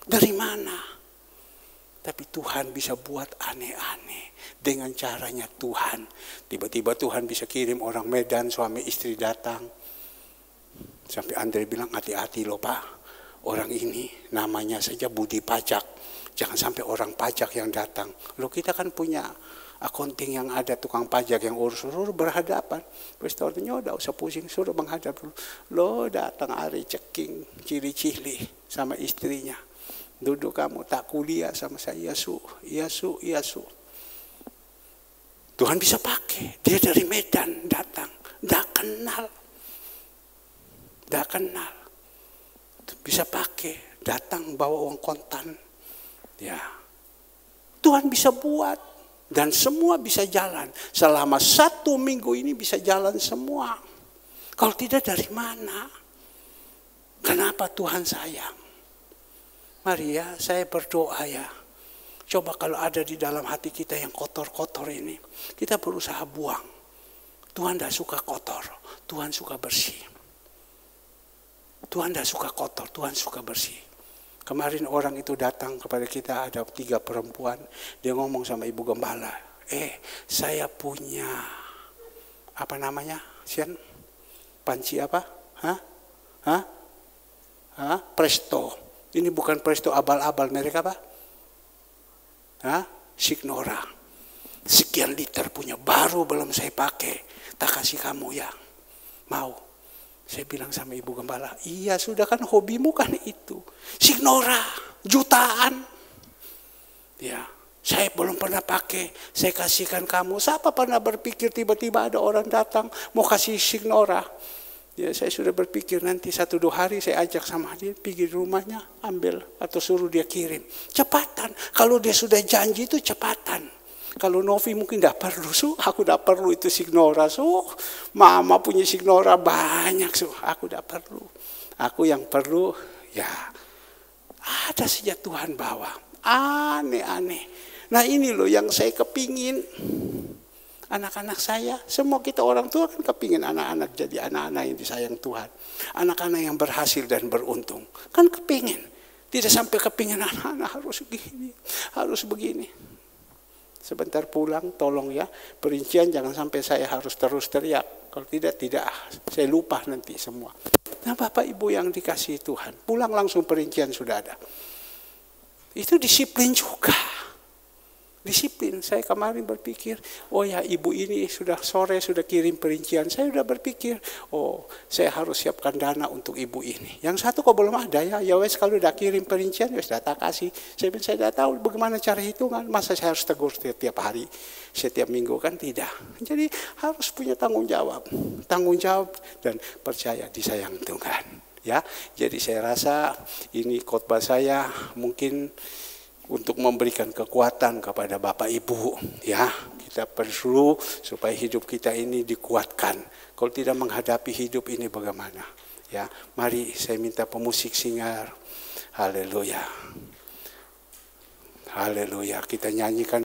Dari mana? Tapi Tuhan bisa buat aneh-aneh dengan caranya Tuhan. Tiba-tiba Tuhan bisa kirim orang Medan, suami istri datang. Sampai Andre bilang, hati-hati loh Pak. Orang ini namanya saja Budi Pajak. Jangan sampai orang pajak yang datang. Loh kita kan punya accounting yang ada, tukang pajak yang urus-urus berhadapan. Restorannya udah usah pusing, suruh menghadap dulu. Loh datang hari ceking, cili-cili sama istrinya. Duduk kamu tak kuliah sama saya, Yasu. Tuhan bisa pakai. Dia dari Medan datang. Tidak kenal. Bisa pakai. Datang bawa uang kontan. Ya. Tuhan bisa buat. Dan semua bisa jalan. Selama 1 minggu ini bisa jalan semua. Kalau tidak dari mana? Kenapa Tuhan sayang? Mari ya, saya berdoa ya. Coba kalau ada di dalam hati kita yang kotor-kotor ini, kita berusaha buang. Tuhan tidak suka kotor, Tuhan suka bersih. Tuhan tidak suka kotor, Tuhan suka bersih. Kemarin orang itu datang kepada kita, ada 3 perempuan. Dia ngomong sama Ibu Gembala, saya punya, apa namanya, Sian? Panci apa? Presto. Ini bukan Presto abal-abal, merek apa? Signora. Sekian liter punya, baru belum saya pakai. Tak kasih kamu ya. Mau. Saya bilang sama Ibu Gembala, iya sudah kan hobimu kan itu. Signora, jutaan. Ya, saya belum pernah pakai, saya kasihkan kamu. Siapa pernah berpikir tiba-tiba ada orang datang mau kasih Signora? Ya, saya sudah berpikir nanti 1-2 hari saya ajak sama dia pergi di rumahnya ambil atau suruh dia kirim. Cepatan. Kalau dia sudah janji itu cepatan. Kalau Novi mungkin tidak perlu, aku tidak perlu itu Signora. Mama punya Signora banyak, aku tidak perlu. Aku yang perlu ya ada saja Tuhan bawa. Aneh-aneh. Nah ini loh yang saya kepingin. Anak-anak saya, semua kita orang tua kan kepingin anak-anak jadi anak-anak yang disayang Tuhan. Anak-anak yang berhasil dan beruntung. Kan kepingin. Tidak sampai kepingin anak-anak harus begini, harus begini. Sebentar pulang, tolong ya, perincian jangan sampai saya harus terus teriak. Kalau tidak, saya lupa nanti semua. Nah Bapak Ibu yang dikasihi Tuhan, pulang langsung perincian sudah ada. Itu disiplin juga. Disiplin. Saya kemarin berpikir, oh ya ibu ini sudah sore sudah kirim perincian. Saya sudah berpikir, oh saya harus siapkan dana untuk ibu ini. Yang satu kok belum ada ya. Ya wes kalau udah kirim perincian, ya sudah tak kasih. Saya tidak tahu bagaimana cara hitungan. Masa saya harus tegur setiap hari, setiap minggu kan tidak. Jadi harus punya tanggung jawab. Tanggung jawab dan percaya disayang Tuhan. Ya, jadi saya rasa ini khotbah saya mungkin untuk memberikan kekuatan kepada Bapak Ibu, ya kita perlu supaya hidup kita ini dikuatkan. Kalau tidak menghadapi hidup ini bagaimana? Ya, mari saya minta pemusik singar, haleluya, haleluya, kita nyanyikan.